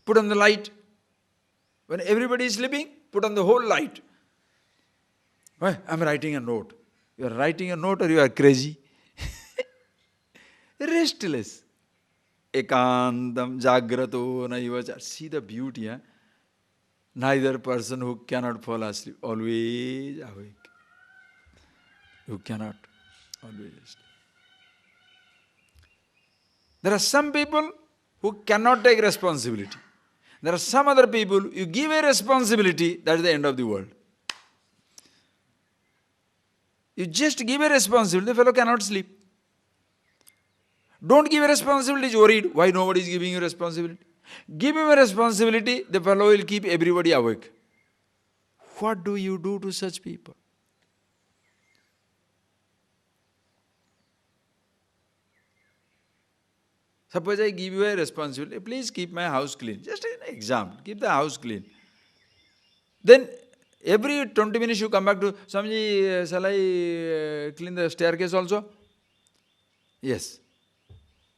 Put on the light. When everybody is sleeping, put on the whole light. Why? I'm writing a note. You are writing a note or you are crazy? Restless. Ekandam jagrato naivacha. See the beauty, huh? Neither person who cannot fall asleep, always awake. Who cannot, always asleep. There are some people who cannot take responsibility. There are some other people, you give a responsibility, that is the end of the world. You just give a responsibility, the fellow cannot sleep. Don't give a responsibility, he's worried. Why nobody is giving you responsibility? Give him a responsibility, the fellow will keep everybody awake. What do you do to such people? Suppose I give you a responsibility, please keep my house clean. Just an example, keep the house clean. Then every 20 minutes you come back to, Swamiji, shall I clean the staircase also? Yes.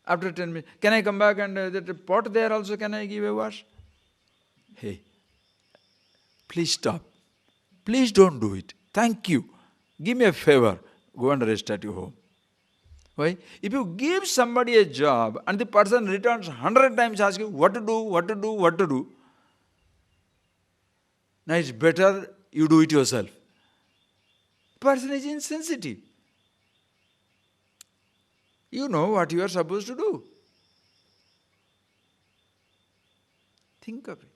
After 10 minutes, can I come back and that pot there also, can I give a wash? Hey, please stop. Please don't do it. Thank you. Give me a favor. Go and rest at your home. Why? If you give somebody a job and the person returns 100 times asking what to do, what to do, what to do, now it's better you do it yourself. The person is insensitive. You know what you are supposed to do. Think of it.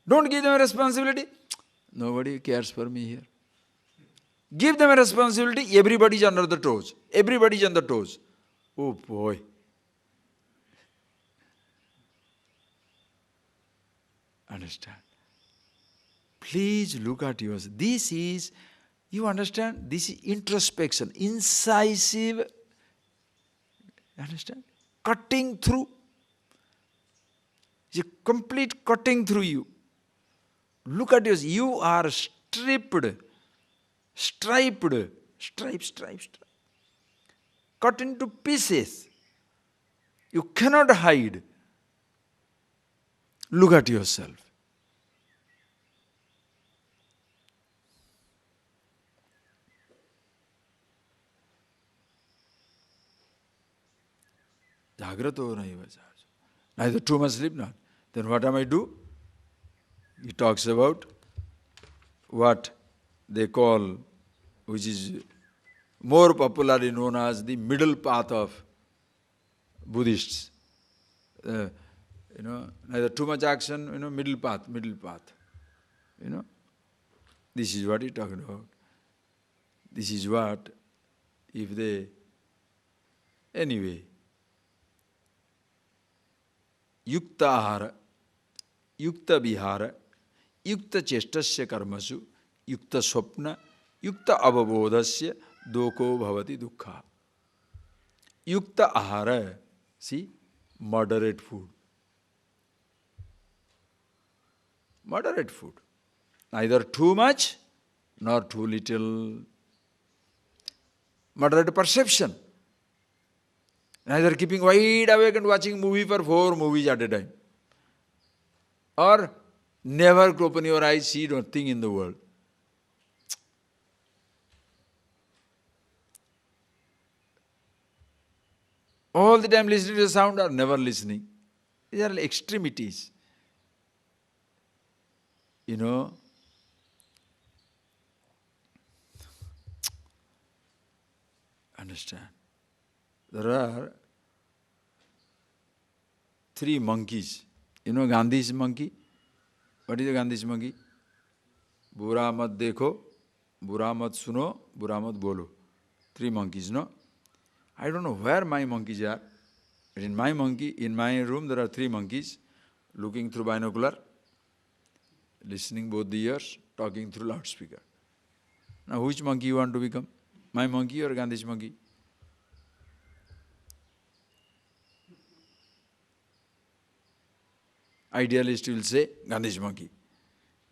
Don't give them a responsibility. Nobody cares for me here. Give them a responsibility, everybody is under the toes. Everybody is on the toes. Oh boy. Understand? Please look at yours. This is, you understand? This is introspection, incisive. Understand? Cutting through. It's a complete cutting through you. Look at yours. You are striped, striped, cut into pieces. You cannot hide. Look at yourself. Jagrato naiva charja. Neither too much sleep, not. Then what am I do? He talks about what they call, which is more popularly known as the middle path of Buddhists. Neither too much action, middle path. This is what he talking about. This is what, if they, anyway, yukta ahara, yukta vihara, yukta chestasya karmasu, yukta swapna, yukta avabodhasya, doko bhavati dukkha. Yukta ahara, see, moderate food. Moderate food. Neither too much nor too little. Moderate perception. Neither keeping wide awake and watching movie for 4 movies at a time. Or never open your eyes, see nothing in the world. All the time listening to the sound or never listening. These are extremities. Understand? There are 3 monkeys. You know Gandhi's monkey? What is the Gandhi's monkey? Bura mat dekho, bura mat suno, bura mat bolo. 3 monkeys, no? I don't know where my monkeys are. But in my room there are 3 monkeys looking through binocular, listening both the ears, talking through loudspeaker. Now which monkey you want to become? My monkey or Gandhi's monkey? Idealist will say, Gandhi's monkey.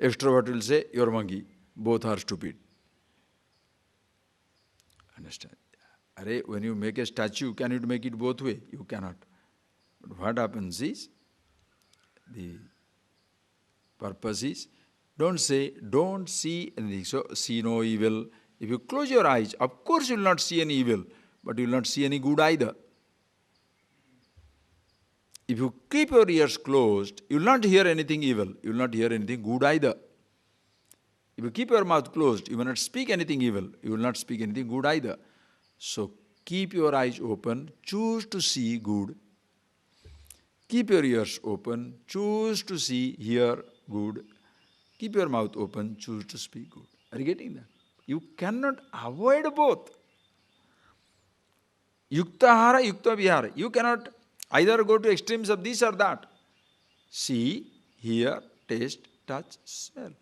Extrovert will say, your monkey. Both are stupid. Understand? When you make a statue, can you make it both way? You cannot. But what happens is, the purpose is, don't see anything. So, see no evil. If you close your eyes, of course you will not see any evil, but you will not see any good either. If you keep your ears closed, you will not hear anything evil. You will not hear anything good either. If you keep your mouth closed, you will not speak anything evil. You will not speak anything good either. So keep your eyes open, choose to see good. Keep your ears open, choose to see, hear good. Keep your mouth open, choose to speak good. Are you getting that? You cannot avoid both. Yukta hara, yukta vihara. You cannot either go to extremes of this or that. See, hear, taste, touch, smell.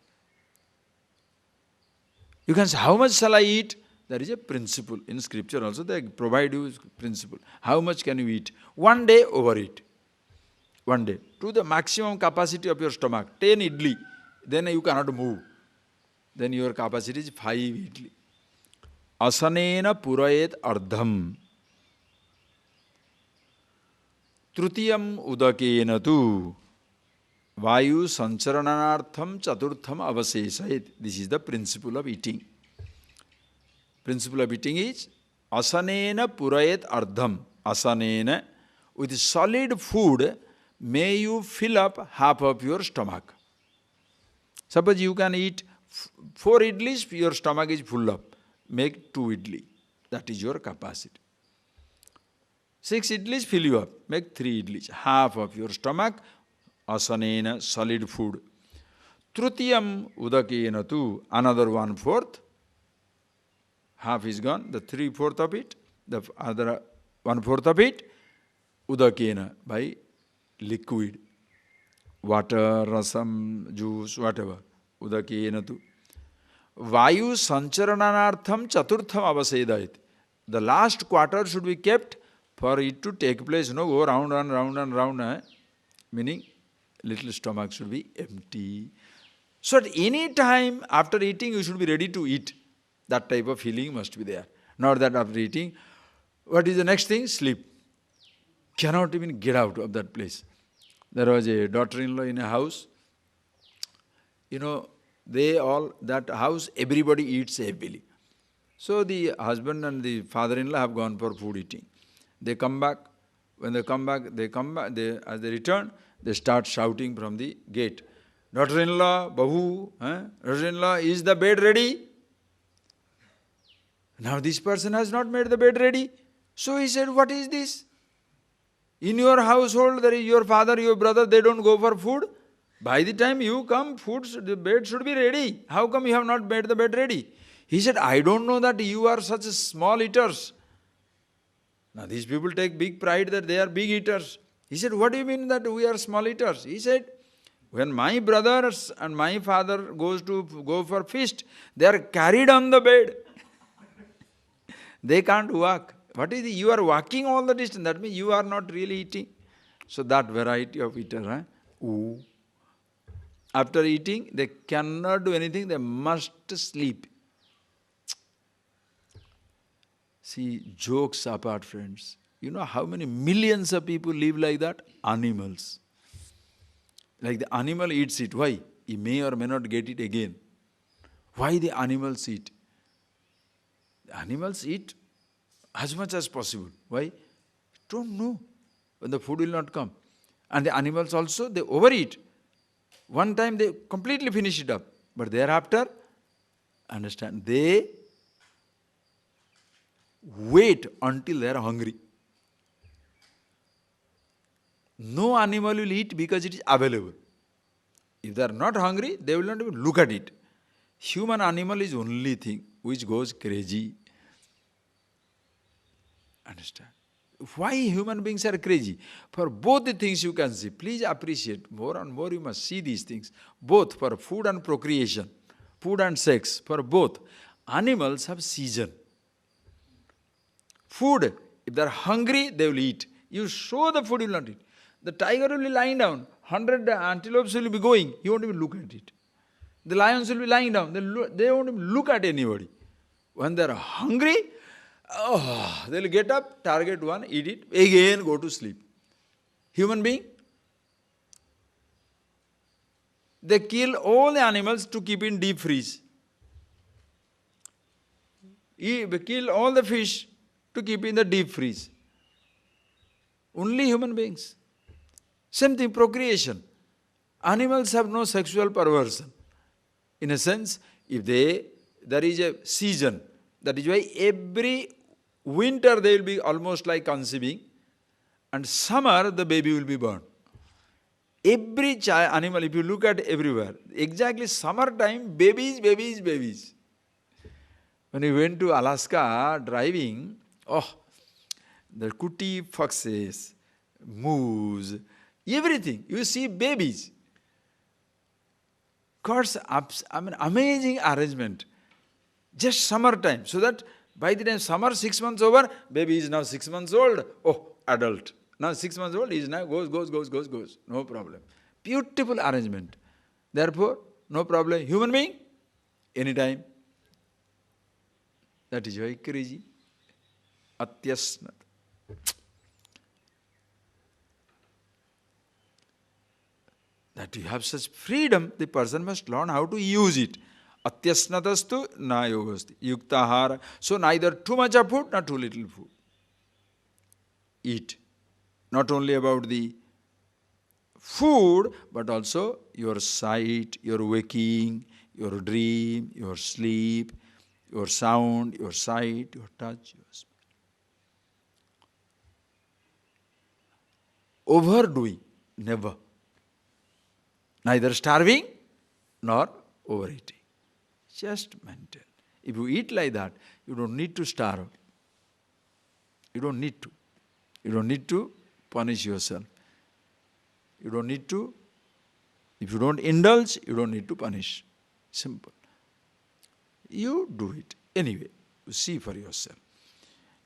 You can say, how much shall I eat? There is a principle. In scripture also they provide you principle. How much can you eat? One day overeat. One day. To the maximum capacity of your stomach. 10 idli. Then you cannot move. Then your capacity is 5 idli. Asanena purayet ardham. Trutiyam udakena tu. Vayu sancharanartham chaturtham avasesayet. This is the principle of eating. Principle of eating is asanena purayet ardham. Asanena, with solid food, may you fill up half of your stomach. Suppose you can eat 4 idlis, your stomach is full up. Make 2 idli. That is your capacity. 6 idlis fill you up. Make 3 idlis. Half of your stomach, asanena, solid food. Trutiyam udakena tu, another 1/4. Half is gone, the 3/4 of it, the other 1/4 of it, udakena, by liquid. Water, rasam, juice, whatever. Udakena tu. Vayu sancharanartham chaturtham avasedayit. The last quarter should be kept for it to take place, go round and round and round. Meaning, little stomach should be empty. So at any time after eating, you should be ready to eat. That type of feeling must be there. Not that after eating, what is the next thing? Sleep. Cannot even get out of that place. There was a daughter-in-law in a house. That house, everybody eats heavily. So the husband and the father-in-law have gone for food eating. They come back. When they come back, as they return, they start shouting from the gate. Daughter-in-law, Bahu, daughter-in-law, is the bed ready? Now this person has not made the bed ready. So he said, what is this? In your household, there is your father, your brother, they don't go for food. By the time you come, the bed should be ready. How come you have not made the bed ready? He said, I don't know that you are such small eaters. Now these people take big pride that they are big eaters. He said, what do you mean that we are small eaters? He said, when my brothers and my father go for feast, they are carried on the bed. They can't walk. What is it? You are walking all the distance. That means you are not really eating. So that variety of eater. Ooh. After eating, they cannot do anything. They must sleep. See, jokes apart, friends. You know how many millions of people live like that? Animals. Like the animal eats it. Why? He may or may not get it again. Why the animals eat? The animals eat as much as possible. Why? Don't know when the food will not come. And the animals also, they overeat. One time they completely finish it up. But thereafter, understand, they wait until they are hungry. No animal will eat because it is available. If they are not hungry, they will not even look at it. Human animal is only thing which goes crazy. Understand? Why human beings are crazy? For both the things you can see. Please appreciate. More and more you must see these things. Both for food and procreation. Food and sex. For both. Animals have season. Food. If they are hungry, they will eat. You show the food, you will not eat. The tiger will be lying down. 100 antelopes will be going. He won't even look at it. The lions will be lying down. They won't even look at anybody. When they are hungry, they will get up, target one, eat it, again go to sleep. Human being, they kill all the animals to keep in deep freeze. They kill all the fish to keep in the deep freeze. Only human beings. Same thing, procreation. Animals have no sexual perversion. In a sense, if there is a season, that is why every winter they will be almost like conceiving, and summer the baby will be born. Every animal, if you look at everywhere, exactly summertime, babies, babies, babies. When we went to Alaska driving, the kuti foxes, moose, everything, you see babies. God's amazing arrangement. Just summertime, so that by the time summer 6 months over, baby is now 6 months old, adult. Now 6 months old, he is now goes. No problem. Beautiful arrangement. Therefore, no problem. Human being, anytime. That is why crazy. Atyasnat. That you have such freedom, the person must learn how to use it. Atyasnatastu na yogasti. Yuktahara. So neither too much of food, nor too little food. Eat. Not only about the food, but also your sight, your waking, your dream, your sleep, your sound, your sight, your touch, your smell. Overdoing, never. Neither starving nor overeating. Just maintain. If you eat like that, you don't need to starve. You don't need to. You don't need to punish yourself. You don't need to. If you don't indulge, you don't need to punish. Simple. You do it. Anyway, you see for yourself.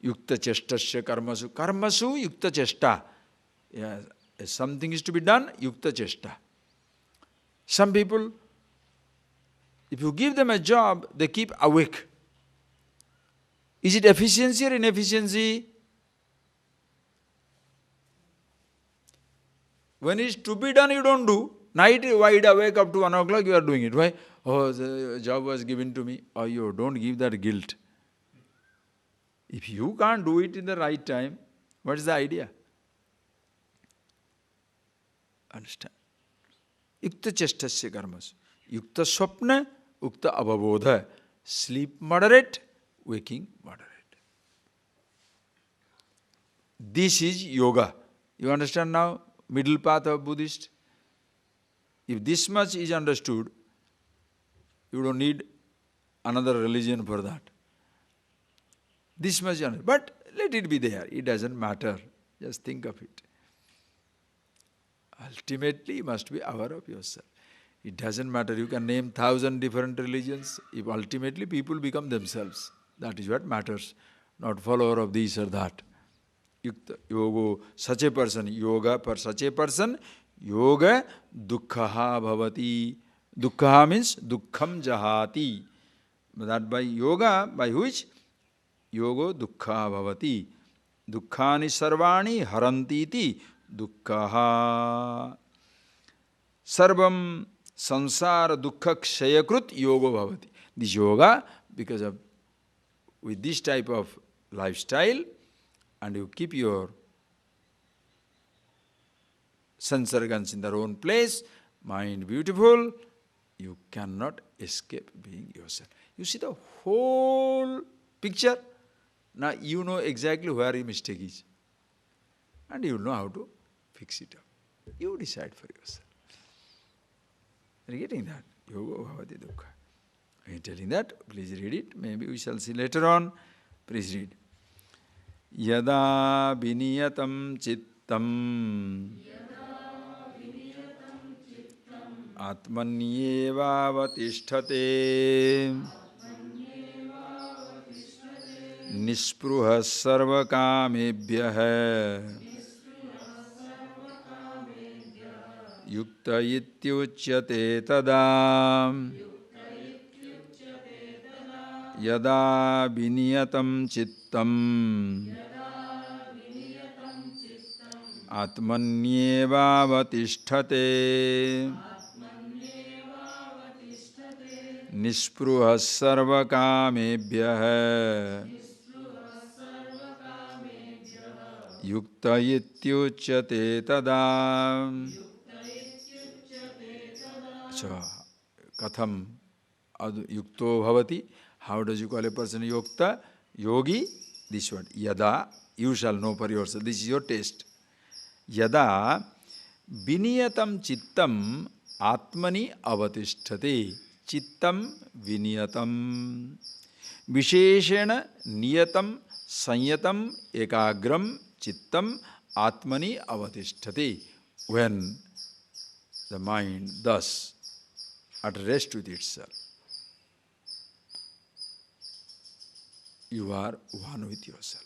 Yukta cheshtasya karmasu. Karmasu yukta cheshta. Yeah, something is to be done, yukta cheshta. Some people, if you give them a job, they keep awake. Is it efficiency or inefficiency? When it's to be done, you don't do. Night, wide awake up to 1 o'clock, you are doing it. Why? The job was given to me. You don't give that guilt. If you can't do it in the right time, what is the idea? Understand? Yukta chestasya karmas. Yukta swapna, ukta avabodha. Sleep moderate, waking moderate. This is yoga. You understand now? Middle path of Buddhist. If this much is understood, you don't need another religion for that. This much understood. But let it be there. It doesn't matter. Just think of it. Ultimately, you must be aware of yourself. It doesn't matter. You can name 1,000 different religions. If ultimately people become themselves, that is what matters. Not follower of this or that. Yukta, yoga, such a person, yoga for such a person, yoga dukkhaha bhavati. Dukkhaha means dukkham jahati. That by yoga, by which? Yoga dukkha bhavati. Dukkhani sarvani haranti iti dukkhaha. Sarvam sansara dukkha kshayakrut yoga bhavati. This yoga, because of with this type of lifestyle, and you keep your sense organs in their own place, mind beautiful, you cannot escape being yourself. You see the whole picture. Now you know exactly where your mistake is. And you know how to fix it up. You decide for yourself. Are you getting that? Yoga bhavati dukkha. Are you telling that? Please read it. Maybe we shall see later on. Please read. Yada viniyatam chittam atmanyeva vatisthate nispruha sarvakamebhyah yukta ityuchyate tada yada viniyatam chittam atmanyeva vatisthate nispruha sarvakamebhyah yukta ityuchyate tada. So, katham yukto bhavati. How does you call a person yukta? Yogi, this word. Yada, you shall know for yourself. This is your taste. Yada viniyatam chittam atmani avatisthate. Chittam viniyatam. Visheshena niyatam sanyatam ekagram chittam atmani avatisthate. When the mind thus at rest with itself, you are one with yourself.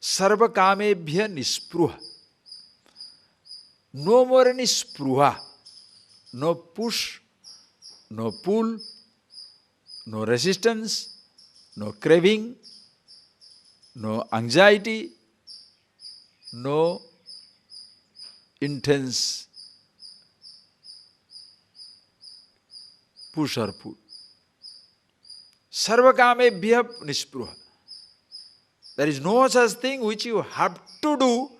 Sarva kamebhya nispruha. No more any spruha. No push, no pull, no resistance, no craving, no anxiety, no intense push or pull. Sarva kamebhya nispruha. There is no such thing which you have to do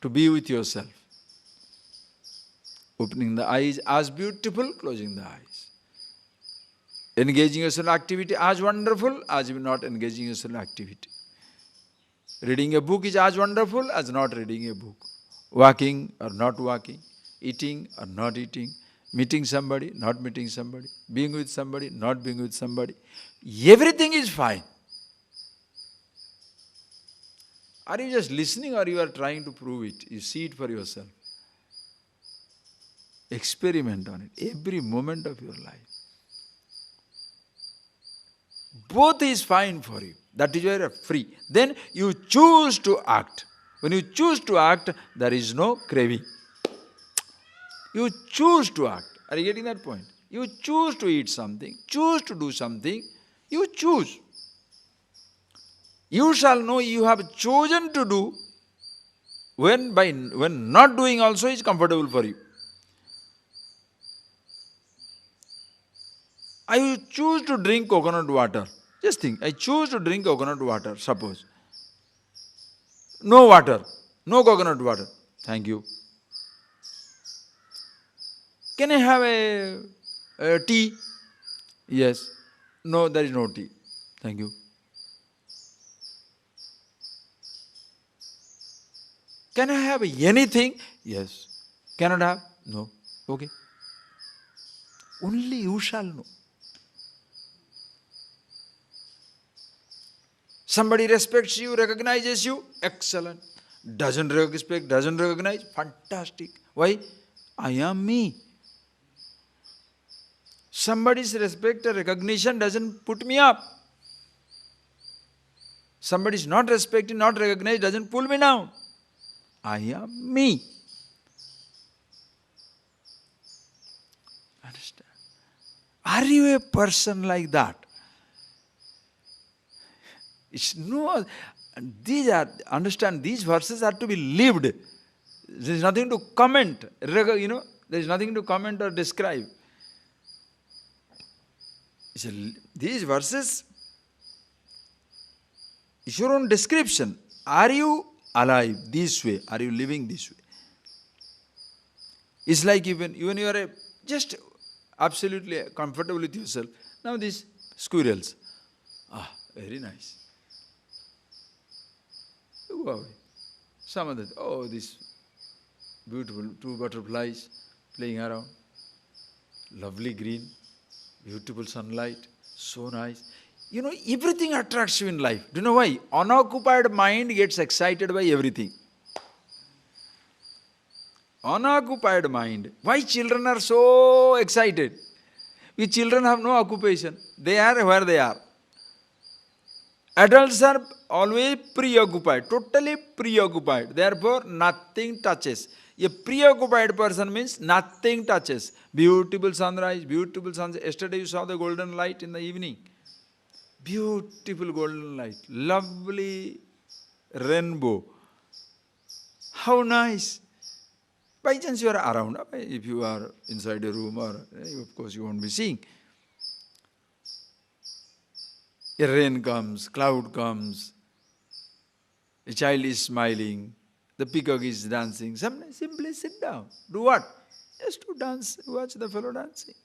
to be with yourself. Opening the eyes as beautiful, closing the eyes. Engaging yourself in activity as wonderful as not engaging yourself in activity. Reading a book is as wonderful as not reading a book. Walking or not walking. Eating or not eating. Meeting somebody, not meeting somebody. Being with somebody, not being with somebody. Everything is fine. Are you just listening or you are trying to prove it? You see it for yourself. Experiment on it every moment of your life. Both is fine for you. That is why you are free. Then you choose to act. When you choose to act, there is no craving. You choose to act. Are you getting that point? You choose to eat something, choose to do something, you choose. You shall know you have chosen to do when not doing also is comfortable for you. I choose to drink coconut water. Just think, I choose to drink coconut water, suppose. No water, no coconut water. Thank you. Can I have a tea? Yes. No, there is no tea. Thank you. Can I have anything? Yes. Cannot have? No. Okay. Only you shall know. Somebody respects you, recognizes you, excellent. Doesn't respect, doesn't recognize, fantastic. Why? I am me. Somebody's respect or recognition doesn't put me up. Somebody's not respected, not recognized, doesn't pull me down. I am me. Understand? Are you a person like that? It's no, understand, these verses are to be lived. There is nothing to comment, there is nothing to comment or describe. These verses is your own description. Are you alive this way? Are you living this way? It's like even you are just absolutely comfortable with yourself. Now these squirrels, very nice. Go away. Some of that, these beautiful two butterflies playing around. Lovely green, beautiful sunlight, so nice. Everything attracts you in life. Do you know why? Unoccupied mind gets excited by everything. Unoccupied mind. Why children are so excited? We children have no occupation. They are where they are. Adults are always preoccupied, totally preoccupied. Therefore, nothing touches. A preoccupied person means nothing touches. Beautiful sunrise, beautiful sunset. Yesterday you saw the golden light in the evening. Beautiful golden light. Lovely rainbow. How nice. By chance you are around. If you are inside a room, or of course you won't be seeing. A rain comes, cloud comes, a child is smiling, the peacock is dancing. Simply sit down. Do what? Just to dance, watch the fellow dancing.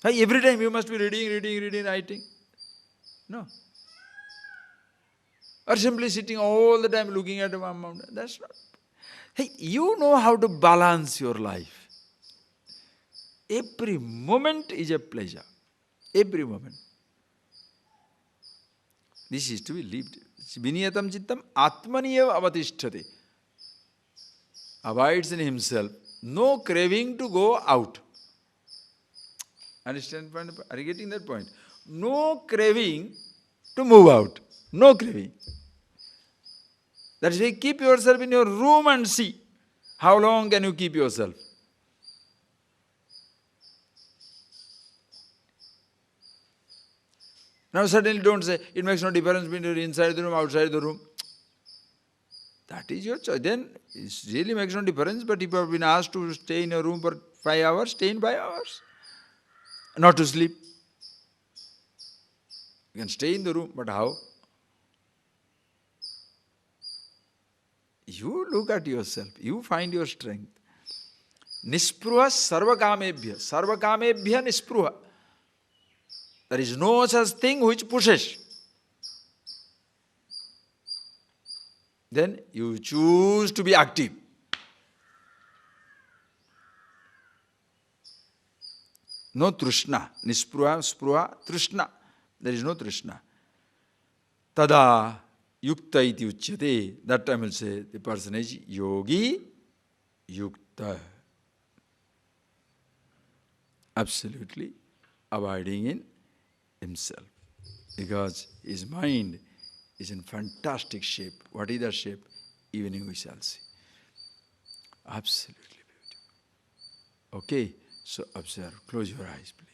Hey, every time you must be reading, writing. No. Or simply sitting all the time looking at one mountain. That's not. Hey, you know how to balance your life. Every moment is a pleasure. Every moment. This is to be lived. Viniyatam chittam atmaniyev avatisthate. Abides in himself. No craving to go out. Understand? Are you getting that point? No craving to move out. No craving. That is why keep yourself in your room and see. How long can you keep yourself? Now suddenly don't say, it makes no difference between you're inside the room, outside the room. That is your choice. Then it really makes no difference, but if you have been asked to stay in a room for 5 hours, stay in 5 hours. Not to sleep. You can stay in the room, but how? You look at yourself, you find your strength. Nispruha sarvakamebhya. Sarvakamebhya nispruha. There is no such thing which pushes. Then you choose to be active. No trishna. Nispruha, spruha, trishna. There is no trishna. Tada yukta iti uchyate. That time I will say the person is yogi yukta. Absolutely abiding in himself. Because his mind is in fantastic shape. What is that shape? Evening we shall see. Absolutely beautiful. Okay, so observe. Close your eyes, please.